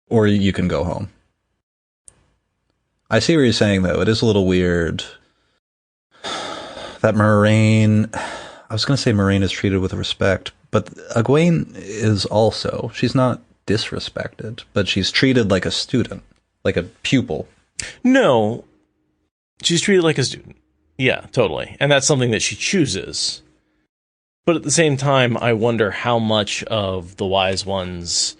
Speaker 4: Or you can go home. I see what you're saying, though. It is a little weird that Moiraine... I was going to say Moiraine is treated with respect, but Egwene is also. She's not disrespected, but she's treated like a student, like a pupil.
Speaker 2: No. She's treated like a student. Yeah, totally. And that's something that she chooses. But at the same time, I wonder how much of the Wise Ones'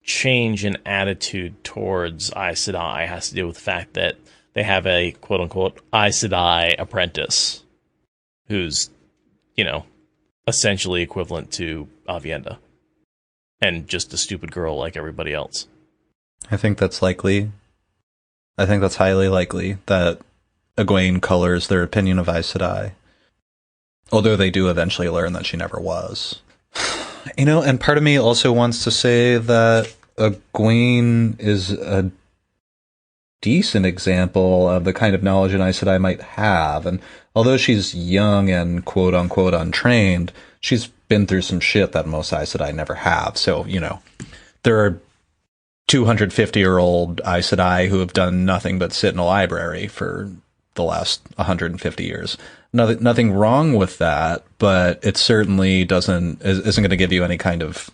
Speaker 2: change in attitude towards Aes Sedai has to do with the fact that they have a quote-unquote Aes Sedai apprentice who's, essentially equivalent to Aviendha and just a stupid girl like everybody else.
Speaker 4: I think that's likely. I think that's highly likely that Egwene colors their opinion of Aes Sedai. Although they do eventually learn that she never was. And part of me also wants to say that Egwene is a decent example of the kind of knowledge an Aes Sedai might have. And although she's young and quote-unquote untrained, she's been through some shit that most Aes Sedai never have. So, there are 250-year-old Aes Sedai who have done nothing but sit in a library for the last 150 years. Nothing wrong with that, but it certainly isn't going to give you any kind of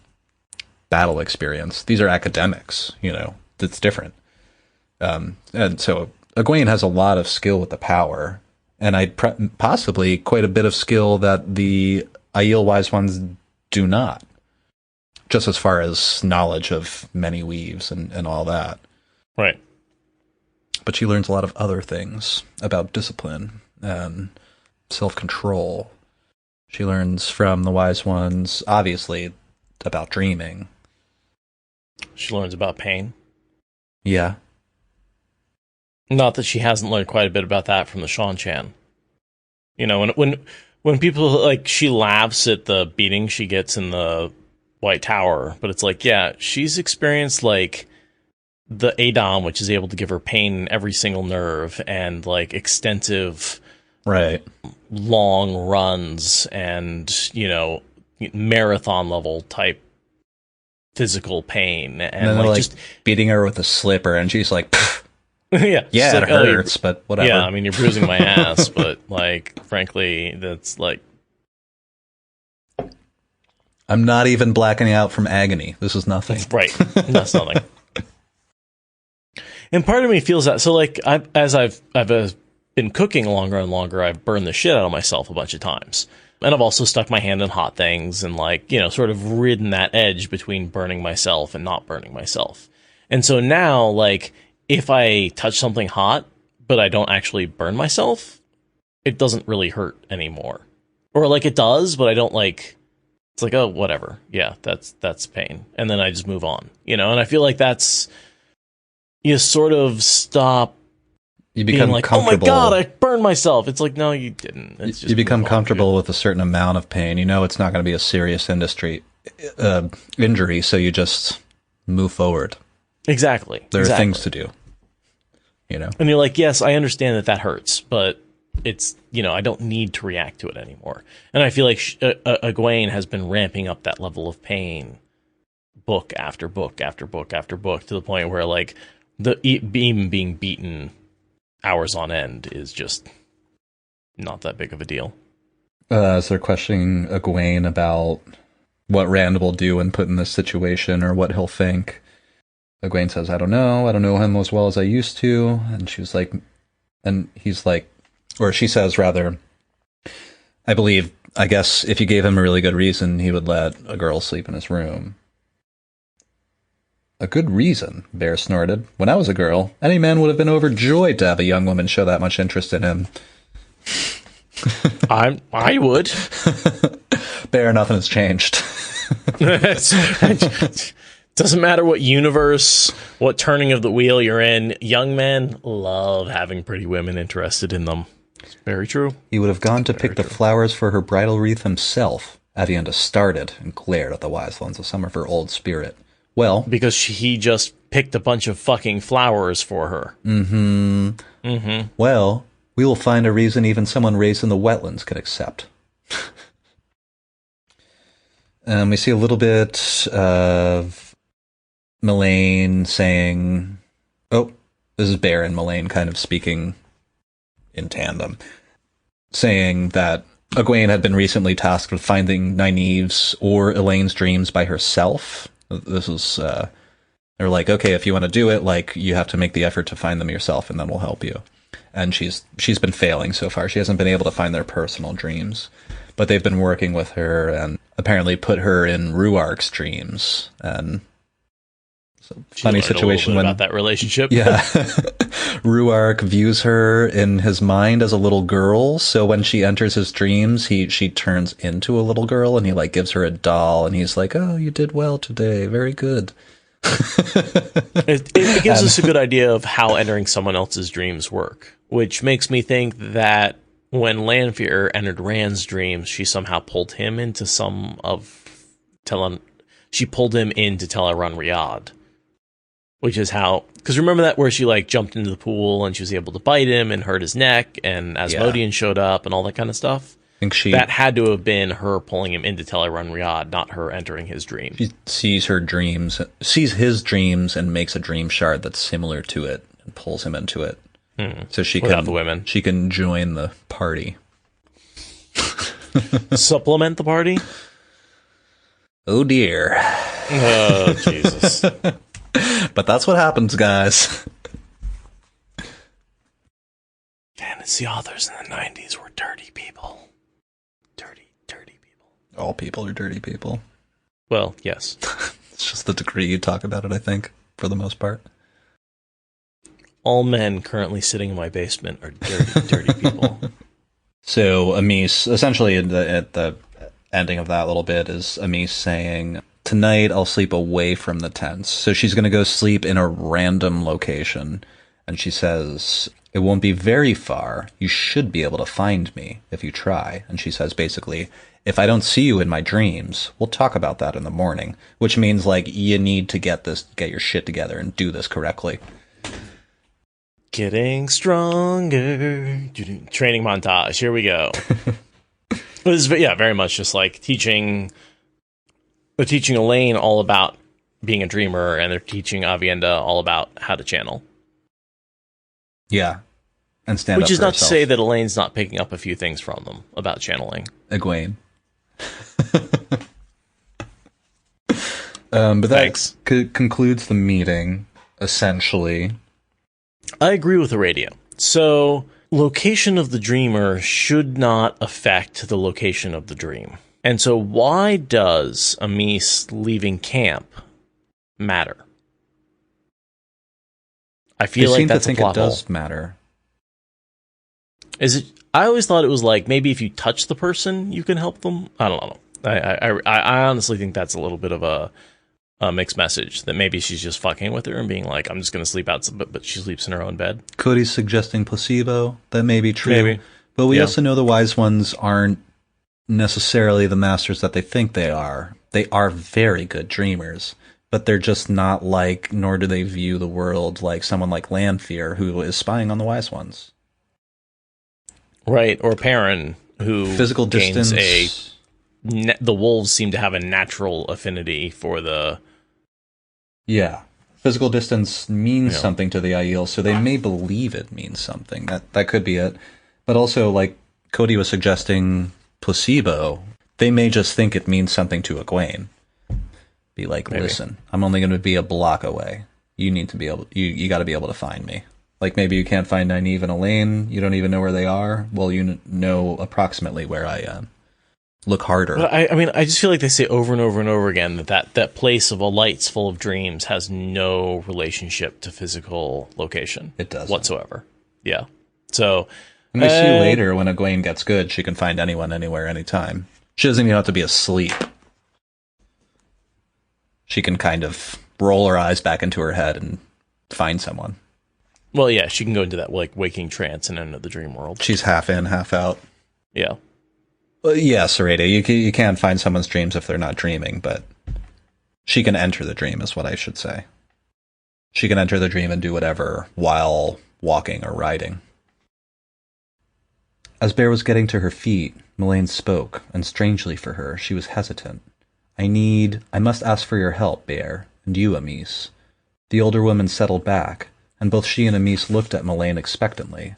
Speaker 4: battle experience. These are academics, it's different. And so Egwene has a lot of skill with the power, and possibly quite a bit of skill that the Aiel Wise Ones do not. Just as far as knowledge of many weaves and all that.
Speaker 2: Right.
Speaker 4: But she learns a lot of other things about discipline and self-control. She learns from the Wise Ones, obviously, about dreaming.
Speaker 2: She learns about pain.
Speaker 4: Yeah.
Speaker 2: Not that she hasn't learned quite a bit about that from the Shan-Chan. When people, she laughs at the beating she gets in the White Tower, but it's like, yeah, she's experienced, the Adom, which is able to give her pain in every single nerve, and, extensive...
Speaker 4: Right.
Speaker 2: long runs and, marathon level type physical pain. And
Speaker 4: then just beating her with a slipper, and she's like...
Speaker 2: Yeah,
Speaker 4: it hurts, but whatever.
Speaker 2: Yeah, I mean, you're bruising my ass, but, frankly, that's,
Speaker 4: I'm not even blacking out from agony. This is nothing.
Speaker 2: Right. That's nothing. And part of me feels that. So, as I've been cooking longer and longer, I've burned the shit out of myself a bunch of times. And I've also stuck my hand in hot things and, sort of ridden that edge between burning myself and not burning myself. And so now, if I touch something hot, but I don't actually burn myself, it doesn't really hurt anymore. Or, it does, but I don't, it's like, oh, whatever. Yeah, that's pain. And then I just move on, and I feel like that's, you sort of stop. You become comfortable. Oh my God, I burned myself. It's like, no, you didn't. It's just
Speaker 4: you become comfortable with a certain amount of pain. It's not going to be a serious injury, so you just move forward.
Speaker 2: Exactly.
Speaker 4: There are things to do,
Speaker 2: And you're like, yes, I understand that hurts, but it's, I don't need to react to it anymore. And I feel like Gwaine has been ramping up that level of pain book after book after book after book, to the point where like even being beaten hours on end is just not that big of a deal.
Speaker 4: So they're questioning Egwene about what Rand will do when put in this situation, or what he'll think. Egwene says, I don't know him as well as I used to. And she's like, and he's like, or she says rather, I guess if you gave him a really good reason, he would let a girl sleep in his room. A good reason, Bear snorted. When I was a girl, any man would have been overjoyed to have a young woman show that much interest in him.
Speaker 2: I would.
Speaker 4: Bear, nothing has changed.
Speaker 2: Doesn't matter what universe, what turning of the wheel you're in, young men love having pretty women interested in them. It's very true.
Speaker 4: He would have gone to pick the flowers for her bridal wreath himself. Aviendha started and glared at the wise ones of some of her old spirit. Well,
Speaker 2: because he just picked a bunch of fucking flowers for her.
Speaker 4: Well, we will find a reason even someone raised in the wetlands can accept. We see a little bit of Moiraine saying, oh, this is Bear and Moiraine kind of speaking in tandem, saying that Egwene had been recently tasked with finding Nynaeve's or Elaine's dreams by herself. This is, they're like, okay, if you want to do it, like, you have to make the effort to find them yourself, and then we'll help you. And she's been failing so far. She hasn't been able to find their personal dreams, but they've been working with her and apparently put her in Ruark's dreams. And it's a funny situation when
Speaker 2: about that relationship.
Speaker 4: Yeah, Ruark views her in his mind as a little girl. So when she enters his dreams, she turns into a little girl, and he like gives her a doll, and he's like, "Oh, you did well today. Very good."
Speaker 2: It gives us a good idea of how entering someone else's dreams work, which makes me think that when Lanfear entered Rand's dreams, she somehow pulled him into she pulled him in to tell her run Riyadh, which is how, because remember that where she like jumped into the pool and she was able to bite him and hurt his neck, and Asmodean showed up and all that kind of stuff.
Speaker 4: I think
Speaker 2: that had to have been her pulling him in to tell her run Riyadh, not her entering his dream.
Speaker 4: She sees his dreams and makes a dream shard that's similar to it and pulls him into it. So
Speaker 2: Without the women.
Speaker 4: She can join the party.
Speaker 2: Supplement the party?
Speaker 4: Oh dear.
Speaker 2: Oh, Jesus.
Speaker 4: But that's what happens, guys.
Speaker 2: Fantasy authors in the 90s were dirty people. Dirty people.
Speaker 4: All people are dirty people.
Speaker 2: Well, yes.
Speaker 4: It's just the degree you talk about it, I think, for the most part.
Speaker 2: All men currently sitting in my basement are dirty people.
Speaker 4: So Amis, essentially at the ending of that little bit, is Amis saying, tonight I'll sleep away from the tents. So she's going to go sleep in a random location. And she says, it won't be very far. You should be able to find me if you try. And she says, basically, if I don't see you in my dreams, we'll talk about that in the morning. Which means, like, you need to get your shit together and do this correctly.
Speaker 2: Getting stronger. Training montage. Here we go. This is, very much just like teaching Elaine all about being a dreamer, and they're teaching Aviendha all about how to channel.
Speaker 4: Yeah. And stand up
Speaker 2: Which is
Speaker 4: for
Speaker 2: not
Speaker 4: herself.
Speaker 2: to say that Elaine's not picking up a few things from them about channeling.
Speaker 4: Egwene. But that concludes the meeting, essentially.
Speaker 2: I agree with the radio. So, location of the dreamer should not affect the location of the dream. And so why does Amis leaving camp matter? I feel like that's a plot hole.
Speaker 4: It does matter.
Speaker 2: Is it? I always thought it was like maybe if you touch the person, you can help them. I don't know. I honestly think that's a little bit of a mixed message, that maybe she's just fucking with her and being like, I'm just going to sleep out, but she sleeps in her own bed.
Speaker 4: Cody's suggesting placebo. That may be true.
Speaker 2: Maybe.
Speaker 4: But we also know the wise ones aren't necessarily the masters that they think they are. They are very good dreamers, but they're just not like, nor do they view the world like someone like Lanfear, who is spying on the wise ones.
Speaker 2: Right, or Perrin, who
Speaker 4: physical distance.
Speaker 2: The wolves seem to have a natural affinity for the
Speaker 4: Yeah. Physical distance means something to the Aiel, so they may believe it means something. That could be it. But also, like Cody was suggesting, placebo, they may just think it means something to Egwene. Be like, maybe. Listen, I'm only going to be a block away. You need to be able, you got to be able to find me. Like maybe you can't find Nynaeve and Elaine, you don't even know where they are. Well, you know approximately where I am. Look harder.
Speaker 2: But I mean, I just feel like they say over and over and over again that place of a lights full of dreams has no relationship to physical location.
Speaker 4: It doesn't.
Speaker 2: Whatsoever. Yeah. So...
Speaker 4: And we see later when Egwene gets good, she can find anyone, anywhere, anytime. She doesn't even have to be asleep. She can kind of roll her eyes back into her head and find someone.
Speaker 2: Well, yeah, she can go into that like waking trance and enter the dream world.
Speaker 4: She's half in, half out.
Speaker 2: Yeah.
Speaker 4: Well, yeah, Sarada, you can't find someone's dreams if they're not dreaming, but she can enter the dream is what I should say. She can enter the dream and do whatever while walking or riding. As Bear was getting to her feet, Maureine spoke, and strangely for her, she was hesitant. I must ask for your help, Bear, and you, Amis. The older woman settled back, and both she and Amis looked at Maureine expectantly.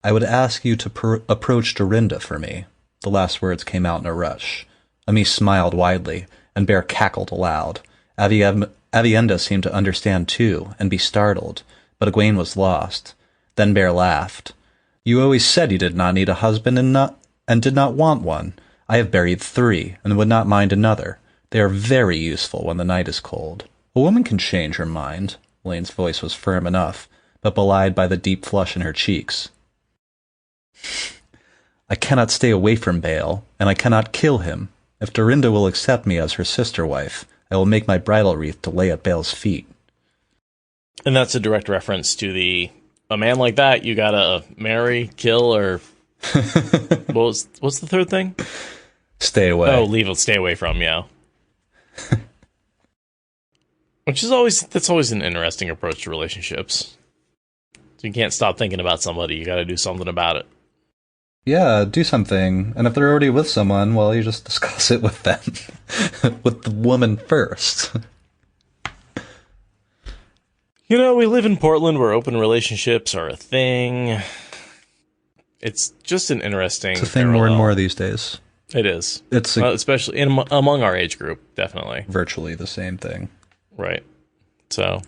Speaker 4: I would ask you to approach Dorinda for me. The last words came out in a rush. Amis smiled widely, and Bear cackled aloud. Aviendha seemed to understand too, and be startled, but Egwene was lost. Then Bear laughed. You always said you did not need a husband and did not want one. I have buried 3, and would not mind another. They are very useful when the night is cold. A woman can change her mind. Elaine's voice was firm enough, but belied by the deep flush in her cheeks. I cannot stay away from Baal, and I cannot kill him. If Dorinda will accept me as her sister-wife, I will make my bridal wreath to lay at Baal's feet.
Speaker 2: And that's a direct reference to a man like that, you gotta marry, kill, or... what's the third thing?
Speaker 4: Stay away.
Speaker 2: Oh, stay away from, yeah. Which is that's always an interesting approach to relationships. So you can't stop thinking about somebody, you gotta do something about it.
Speaker 4: Yeah, do something. And if they're already with someone, well, you just discuss it with them. With the woman first.
Speaker 2: You know, we live in Portland where open relationships are a thing. It's just an interesting...
Speaker 4: It's a thing more and more these days.
Speaker 2: It is.
Speaker 4: It's
Speaker 2: especially among our age group, definitely.
Speaker 4: Virtually the same thing.
Speaker 2: Right. So...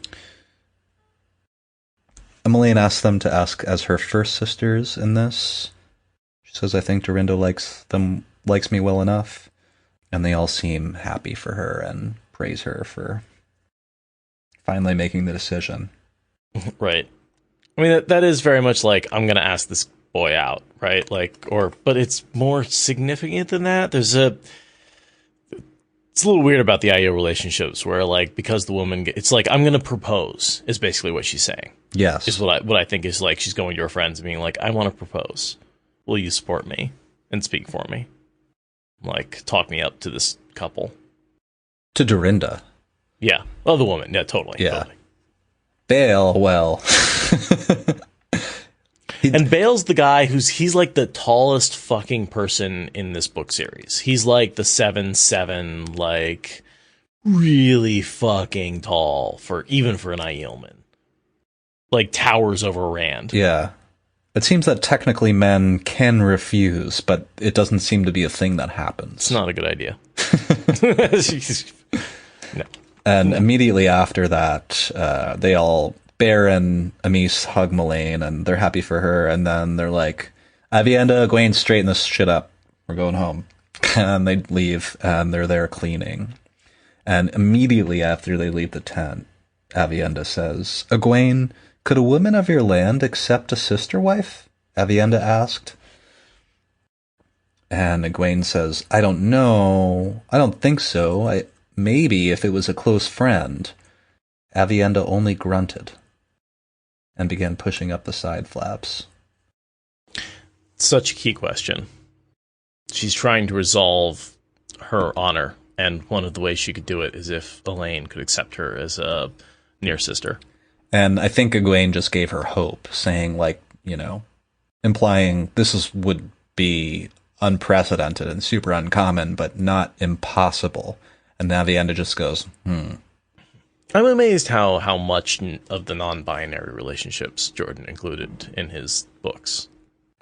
Speaker 4: Emmeline asked them to ask as her first sisters in this. She says, I think Dorinda likes me well enough. And they all seem happy for her and praise her for... finally making the decision.
Speaker 2: Right. I mean, that is very much like, I'm going to ask this boy out, right? But it's more significant than that. It's a little weird about the Aiel relationships where, like, because the woman, it's like, I'm going to propose, is basically what she's saying.
Speaker 4: Yes.
Speaker 2: Is what I think is like, she's going to her friends and being like, I want to propose. Will you support me and speak for me? Like, talk me up to this couple.
Speaker 4: To Dorinda.
Speaker 2: Yeah. Oh, the woman. Yeah, totally.
Speaker 4: Yeah.
Speaker 2: Totally.
Speaker 4: Bale, well.
Speaker 2: And Bale's the guy he's like the tallest fucking person in this book series. He's like the 7'7", like really fucking tall even for an Aielman. Like towers over Rand.
Speaker 4: Yeah. It seems that technically men can refuse, but it doesn't seem to be a thing that happens.
Speaker 2: It's not a good idea. No.
Speaker 4: And immediately after that, they all, Bear and Amis hug Maureine, and they're happy for her, and then they're like, Aviendha, Gwaine, straighten this shit up. We're going home. And they leave, and they're there cleaning. And immediately after they leave the tent, Aviendha says, Egwene, could a woman of your land accept a sister wife? Aviendha asked. And Egwene says, I don't know. I don't think so. Maybe if it was a close friend. Aviendha only grunted and began pushing up the side flaps.
Speaker 2: Such a key question. She's trying to resolve her honor, and one of the ways she could do it is if Elaine could accept her as a near sister.
Speaker 4: And I think Egwene just gave her hope, saying, like, you know, implying would be unprecedented and super uncommon, but not impossible. And Aviendha just goes,
Speaker 2: I'm amazed how much of the non-binary relationships Jordan included in his books.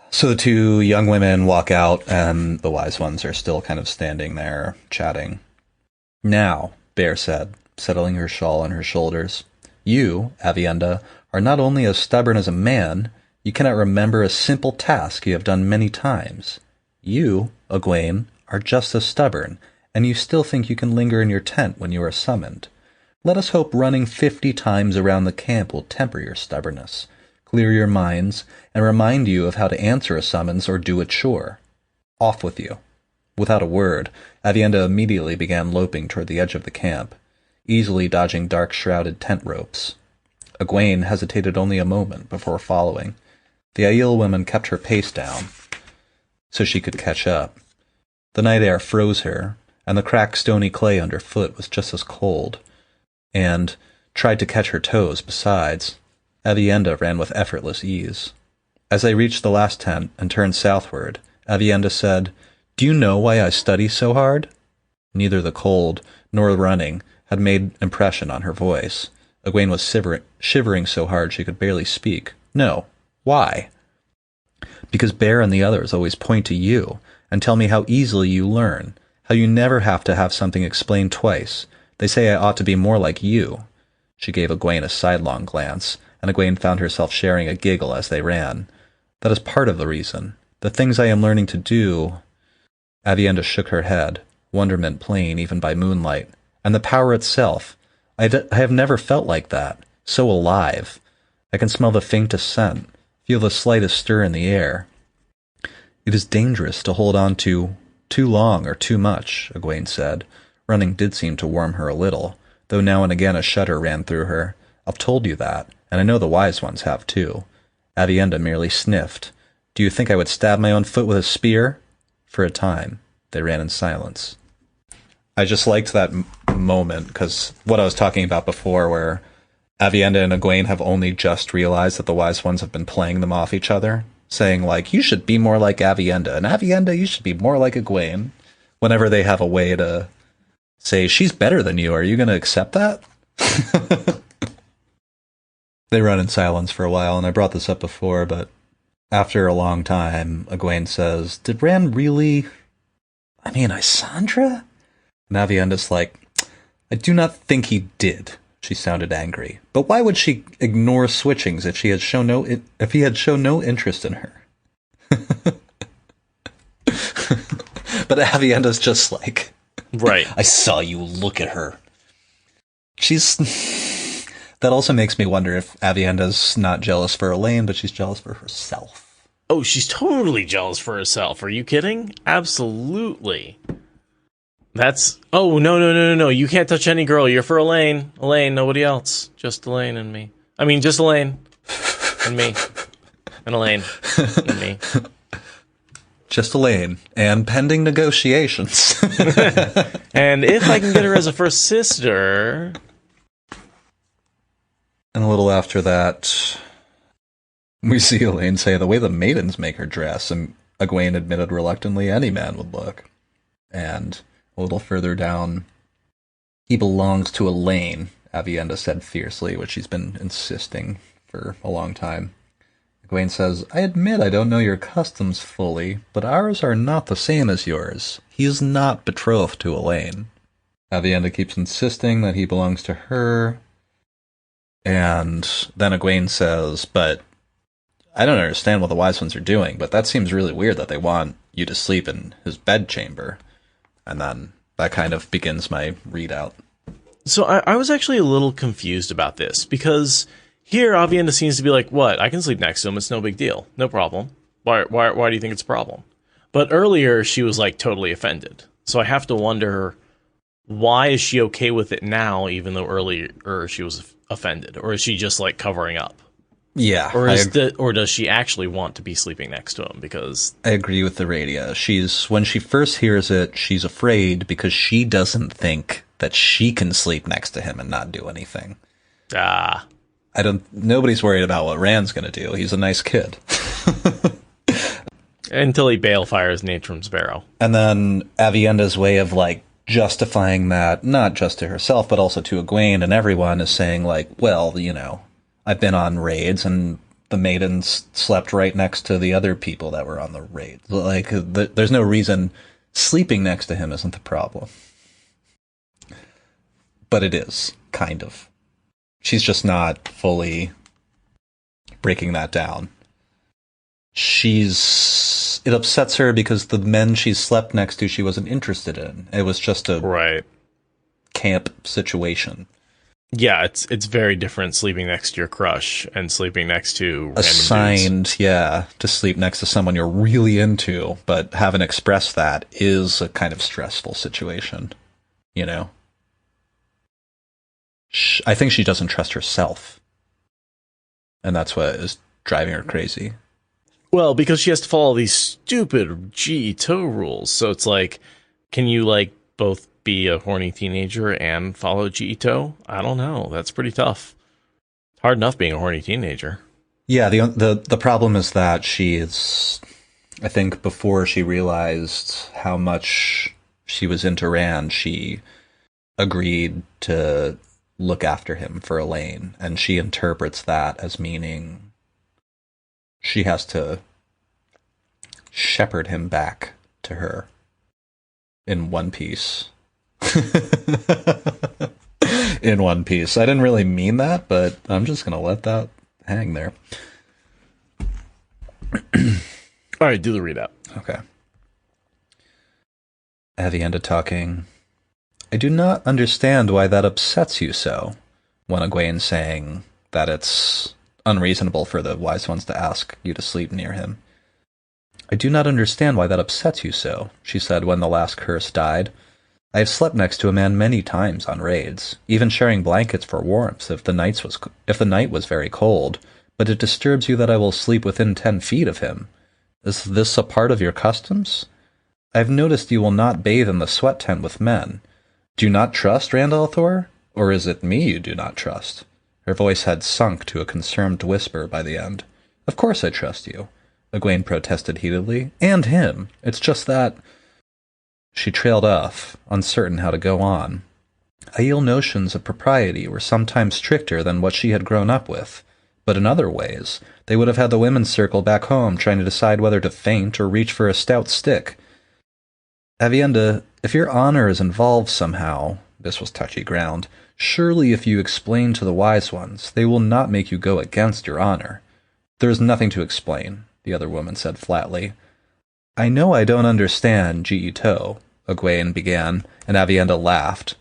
Speaker 4: So the two young women walk out, and the wise ones are still kind of standing there, chatting. Now, Bear said, settling her shawl on her shoulders, you, Aviendha, are not only as stubborn as a man, you cannot remember a simple task you have done many times. You, Egwene, are just as stubborn, and you still think you can linger in your tent when you are summoned. Let us hope running 50 times around the camp will temper your stubbornness, clear your minds, and remind you of how to answer a summons or do a chore. Off with you. Without a word, Aviendha immediately began loping toward the edge of the camp, easily dodging dark-shrouded tent ropes. Gwaine hesitated only a moment before following. The Aiel woman kept her pace down so she could catch up. The night air froze her, and the cracked stony clay underfoot was just as cold, and tried to catch her toes besides. Aviendha ran with effortless ease. As they reached the last tent and turned southward, Aviendha said, "Do you know why I study so hard?" Neither the cold nor running had made impression on her voice. Egwene was shivering so hard she could barely speak. "No. Why?" "Because Bear and the others always point to you and tell me how easily you learn, how you never have to have something explained twice. They say I ought to be more like you." She gave Egwene a sidelong glance, and Egwene found herself sharing a giggle as they ran. "That is part of the reason. The things I am learning to do—" Aviendha shook her head, wonderment plain even by moonlight. "And the power itself. I have never felt like that. So alive. I can smell the faintest scent, feel the slightest stir in the air." "It is dangerous to hold on to too long or too much," Egwene said. Running did seem to warm her a little, though now and again a shudder ran through her. "I've told you that, and I know the wise ones have too." Aviendha merely sniffed. "Do you think I would stab my own foot with a spear?" For a time, they ran in silence. I just liked that moment, because what I was talking about before, where Aviendha and Egwene have only just realized that the wise ones have been playing them off each other, saying, like, you should be more like Aviendha, and Aviendha, you should be more like Egwene. Whenever they have a way to say, she's better than you, are you going to accept that? They run in silence for a while, and I brought this up before, but after a long time, Egwene says, "Did Rand really... Isandra?" And Aviendha's like, "I do not think he did." She sounded angry. "But why would she ignore switchings if he had shown no interest in her?" But Aviendha's just like,
Speaker 2: right.
Speaker 4: "I saw you look at her." That also makes me wonder if Aviendha's not jealous for Elaine, but she's jealous for herself.
Speaker 2: Oh, she's totally jealous for herself. Are you kidding? Absolutely. That's... Oh, no. You can't touch any girl. You're for Elaine. Elaine, nobody else. Just Elaine and me. Just Elaine. And me. And Elaine. And me.
Speaker 4: Just Elaine. And pending negotiations.
Speaker 2: And if I can get her as a first sister...
Speaker 4: And a little after that, we see Elaine say, "The way the maidens make her dress," and Egwene admitted reluctantly, "Any man would look." And a little further down, "He belongs to Elaine," Aviendha said fiercely, which she's been insisting for a long time. Egwene says, "I admit I don't know your customs fully, but ours are not the same as yours. He is not betrothed to Elaine." Aviendha keeps insisting that he belongs to her. And then Egwene says, "But I don't understand what the wise ones are doing, but that seems really weird that they want you to sleep in his bedchamber." And then that kind of begins my readout.
Speaker 2: So I was actually a little confused about this, because here Aviendha seems to be like, what? I can sleep next to him. It's no big deal. No problem. Why do you think it's a problem? But earlier she was like totally offended. So I have to wonder, why is she okay with it now, even though earlier she was offended? Or is she just like covering up?
Speaker 4: Yeah.
Speaker 2: Or does she actually want to be sleeping next to him? Because
Speaker 4: I agree with the radio. When she first hears it, she's afraid because she doesn't think that she can sleep next to him and not do anything. Nobody's worried about what Rand's gonna do. He's a nice kid.
Speaker 2: Until he balefires Natrum's barrow.
Speaker 4: And then Aviendha's way of like justifying that not just to herself, but also to Egwene and everyone, is saying, like, well, I've been on raids and the Maidens slept right next to the other people that were on the raid. Like, there's no reason sleeping next to him isn't the problem. But it is, kind of. She's just not fully breaking that down. It upsets her because the men she slept next to she wasn't interested in. It was just a camp situation.
Speaker 2: Yeah, it's very different sleeping next to your crush and sleeping next to random
Speaker 4: assigned,
Speaker 2: dudes.
Speaker 4: Yeah, to sleep next to someone you're really into, but haven't expressed that is a kind of stressful situation, I think she doesn't trust herself, and that's what is driving her crazy.
Speaker 2: Well, because she has to follow these stupid TFoH rules, so it's like, can you, like, both be a horny teenager and follow TFoH? I don't know. That's pretty tough. Hard enough being a horny teenager.
Speaker 4: Yeah, the problem is that she is, I think before she realized how much she was into Rand, she agreed to look after him for Elaine, and she interprets that as meaning she has to shepherd him back to her in one piece. In one piece. I didn't really mean that, but I'm just going to let that hang there.
Speaker 2: All right, do the readout.
Speaker 4: Okay. Aviendha talking. I do not understand why that upsets you so. When Egwene saying that it's unreasonable for the wise ones to ask you to sleep near him. I do not understand why that upsets you so, she said when the last curse died. I have slept next to a man many times on raids, even sharing blankets for warmth if the night was very cold, but it disturbs you that I will sleep within 10 feet of him. Is this a part of your customs? I have noticed you will not bathe in the sweat tent with men. Do you not trust Rand al'Thor? Or is it me you do not trust? Her voice had sunk to a concerned whisper by the end. Of course I trust you, Egwene protested heatedly. And him. It's just that... She trailed off, uncertain how to go on. Aiel notions of propriety were sometimes stricter than what she had grown up with, but in other ways, they would have had the women's circle back home trying to decide whether to faint or reach for a stout stick. Aviendha, if your honor is involved somehow, this was touchy ground, surely if you explain to the wise ones, they will not make you go against your honor. There is nothing to explain, the other woman said flatly. I know I don't understand TFoH, Egwene began, and Aviendha laughed.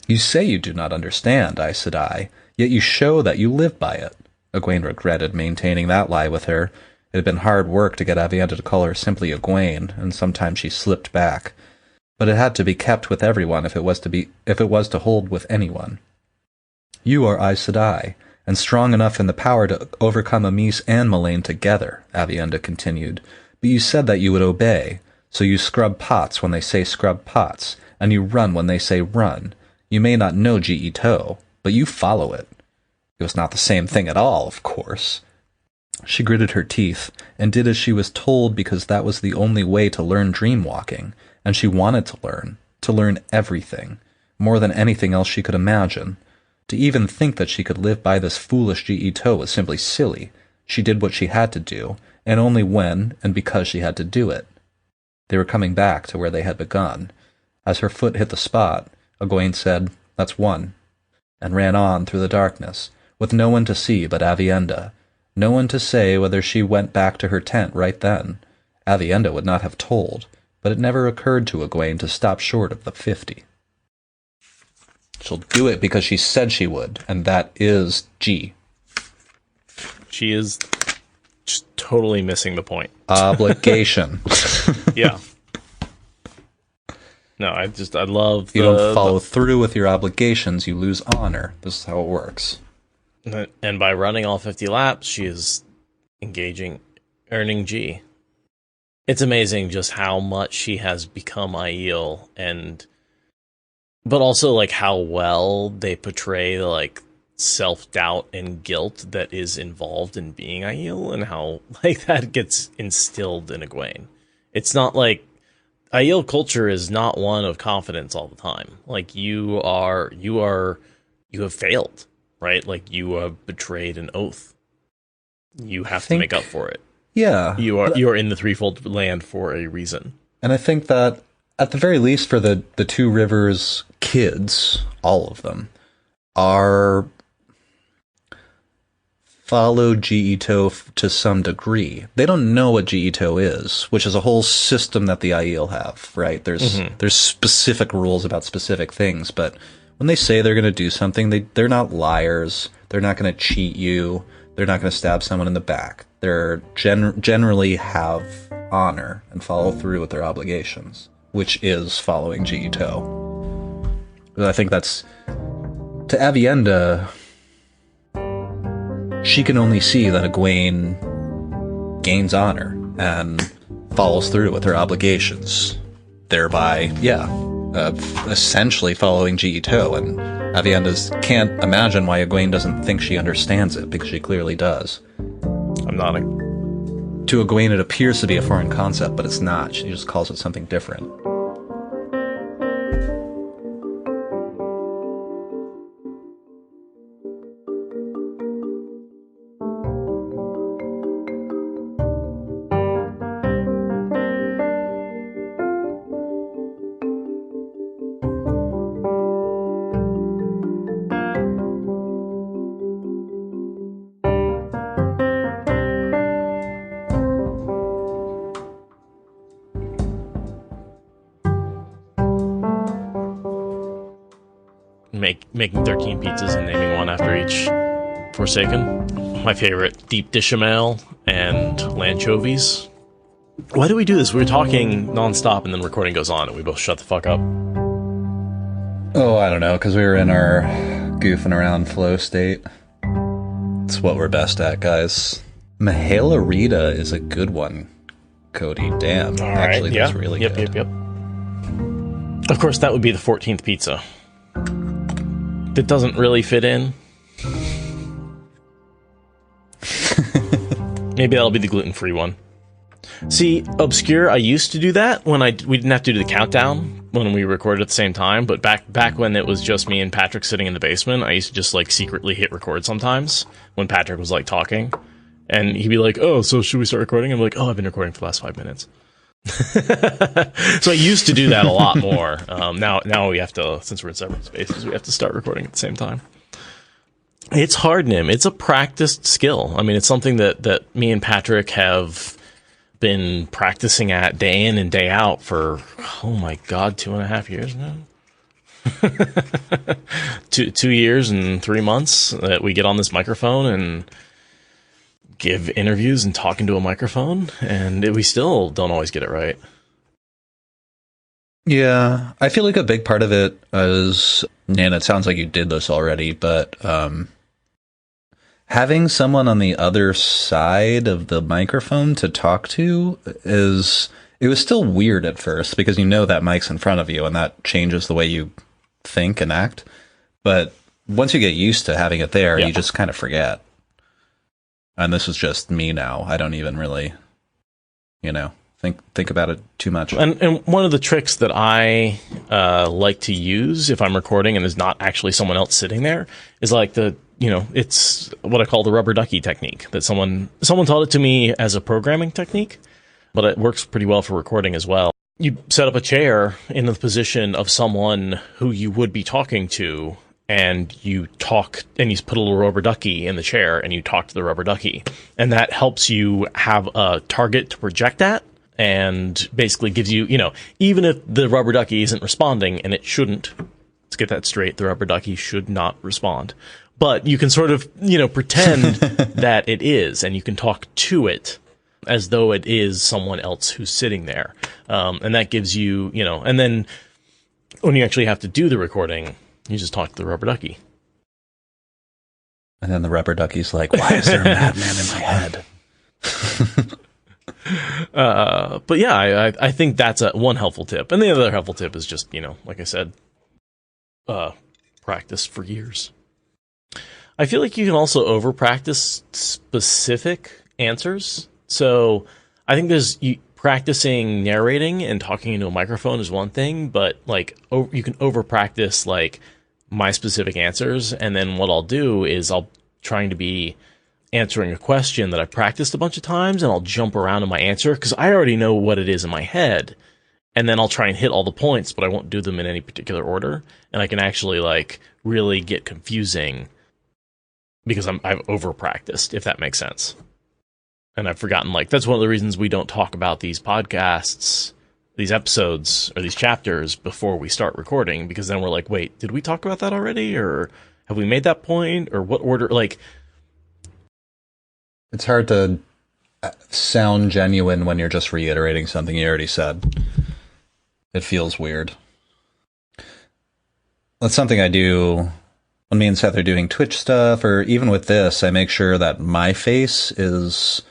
Speaker 4: You say you do not understand, Aes Sedai, yet you show that you live by it. Egwene regretted maintaining that lie with her. It had been hard work to get Aviendha to call her simply Egwene, and sometimes she slipped back. But it had to be kept with everyone if it was to hold with anyone. You are Aes Sedai, and strong enough in the power to overcome Amis and Moiraine together, Aviendha continued. But you said that you would obey, so you scrub pots when they say scrub pots, and you run when they say run. You may not know TFoH, but you follow it. It was not the same thing at all, of course. She gritted her teeth, and did as she was told because that was the only way to learn dreamwalking, and she wanted to learn everything, more than anything else she could imagine. To even think that she could live by this foolish TFoH was simply silly. She did what she had to do, and only when and because she had to do it. They were coming back to where they had begun. As her foot hit the spot, Egwene said, That's one, and ran on through the darkness, with no one to see but Aviendha. No one to say whether she went back to her tent right then. Aviendha would not have told, but it never occurred to Egwene to stop short of the 50. She'll do it because she said she would, and that is G.
Speaker 2: She is just totally missing the point.
Speaker 4: Obligation.
Speaker 2: Yeah. No, I love
Speaker 4: you don't follow through with your obligations, you lose honor. This is how it works.
Speaker 2: And by running all 50 laps, she is earning G. It's amazing just how much she has become Aiel, but also like how well they portray the like self-doubt and guilt that is involved in being Aiel, and how like that gets instilled in Egwene. It's not like Aiel culture is not one of confidence all the time. Like, you have failed, right? Like, you have betrayed an oath. You have to make up for it.
Speaker 4: Yeah.
Speaker 2: You are in the threefold land for a reason.
Speaker 4: And I think that, at the very least, for the Two Rivers kids, all of them, are follow Ch5 to some degree. They don't know what Ch5 is, which is a whole system that the Aiel have, right? There's specific rules about specific things, but when they say they're going to do something, they're not liars. They're not going to cheat you. They're not going to stab someone in the back. They're generally have honor and follow through with their obligations, which is following Ch5. I think that's, to Aviendha, she can only see that Egwene gains honor and follows through with her obligations, thereby, essentially following Ch5. And Aviendha can't imagine why Egwene doesn't think she understands it, because she clearly does.
Speaker 2: I'm nodding.
Speaker 4: To Egwene, it appears to be a foreign concept, but it's not. She just calls it something different.
Speaker 2: Making 13 pizzas and naming one after each Forsaken. My favorite, deep dishamel and lanchovies. Why do we do this? We're talking nonstop and then recording goes on and we both shut the fuck up.
Speaker 4: Oh, I don't know, because we were in our goofing around flow state. It's what we're best at, guys. Mahalarita is a good one, Cody. Damn.
Speaker 2: All
Speaker 4: Actually,
Speaker 2: right,
Speaker 4: that's really good.
Speaker 2: Yep. Of course, that would be the 14th pizza. That doesn't really fit in. Maybe that'll be the gluten-free one. See, Obscure, I used to do that when we didn't have to do the countdown when we recorded at the same time, but back when it was just me and Patrick sitting in the basement, I used to just like secretly hit record sometimes when Patrick was like talking, and he'd be like, "Oh, so should we start recording?" I'm like, "Oh, I've been recording for the last 5 minutes." So I used to do that a lot more. Now we have to, since we're in separate spaces, we have to start recording at the same time. It's hard, Nim. It's a practiced skill. I mean, it's something that me and Patrick have been practicing at day in and day out for, oh my God, 2.5 years now. 2 years and 3 months that we get on this microphone and give interviews and talk into a microphone, and we still don't always get it right.
Speaker 4: Yeah, I feel like a big part of it is, and it sounds like you did this already, but having someone on the other side of the microphone to talk to it was still weird at first, because you know that mic's in front of you and that changes the way you think and act. But once you get used to having it there, you just kind of forget. And this is just me now. I don't even really, think about it too much.
Speaker 2: And one of the tricks that I like to use if I'm recording and there's not actually someone else sitting there is like it's what I call the rubber ducky technique. That someone taught it to me as a programming technique, but it works pretty well for recording as well. You set up a chair in the position of someone who you would be talking to, and you talk, and you put a little rubber ducky in the chair, and you talk to the rubber ducky. And that helps you have a target to project at, and basically gives you, even if the rubber ducky isn't responding, and it shouldn't, let's get that straight, the rubber ducky should not respond. But you can sort of, pretend that it is, and you can talk to it as though it is someone else who's sitting there. And that gives you, and then when you actually have to do the recording, you just talk to the rubber ducky.
Speaker 4: And then the rubber ducky's like, why is there a madman in my head?
Speaker 2: But yeah, I think that's one helpful tip. And the other helpful tip is just, like I said, practice for years. I feel like you can also over practice specific answers. So I think there's practicing narrating and talking into a microphone is one thing, but like you can over practice like my specific answers, and then what I'll do is I'll trying to be answering a question that I've practiced a bunch of times, and I'll jump around in my answer because I already know what it is in my head, and then I'll try and hit all the points, but I won't do them in any particular order, and I can actually like really get confusing because I've over practiced, if that makes sense. And I've forgotten, like, that's one of the reasons we don't talk about these podcasts, these episodes, or these chapters before we start recording, because then we're like, wait, did we talk about that already? Or have we made that point? Or what order? Like,
Speaker 4: it's hard to sound genuine when you're just reiterating something you already said. It feels weird. That's something I do when me and Seth are doing Twitch stuff, or even with this, I make sure that my face is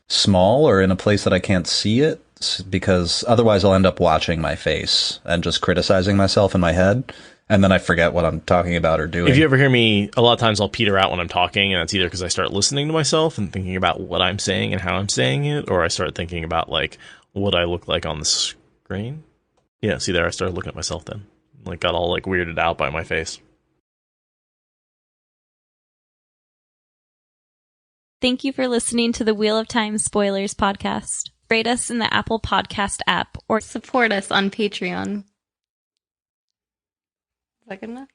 Speaker 4: small or in a place that I can't see it, because otherwise I'll end up watching my face and just criticizing myself in my head, and then I forget what I'm talking about or doing.
Speaker 2: If you ever hear me, a lot of times I'll peter out when I'm talking, and that's either because I start listening to myself and thinking about what I'm saying and how I'm saying it, or I start thinking about, like, what I look like on the screen. Yeah, see there, I started looking at myself then. Like, got all, like, weirded out by my face.
Speaker 1: Thank you for listening to the Wheel of Time Spoilers podcast. Rate us in the Apple Podcast app or support us on Patreon. Is that good enough?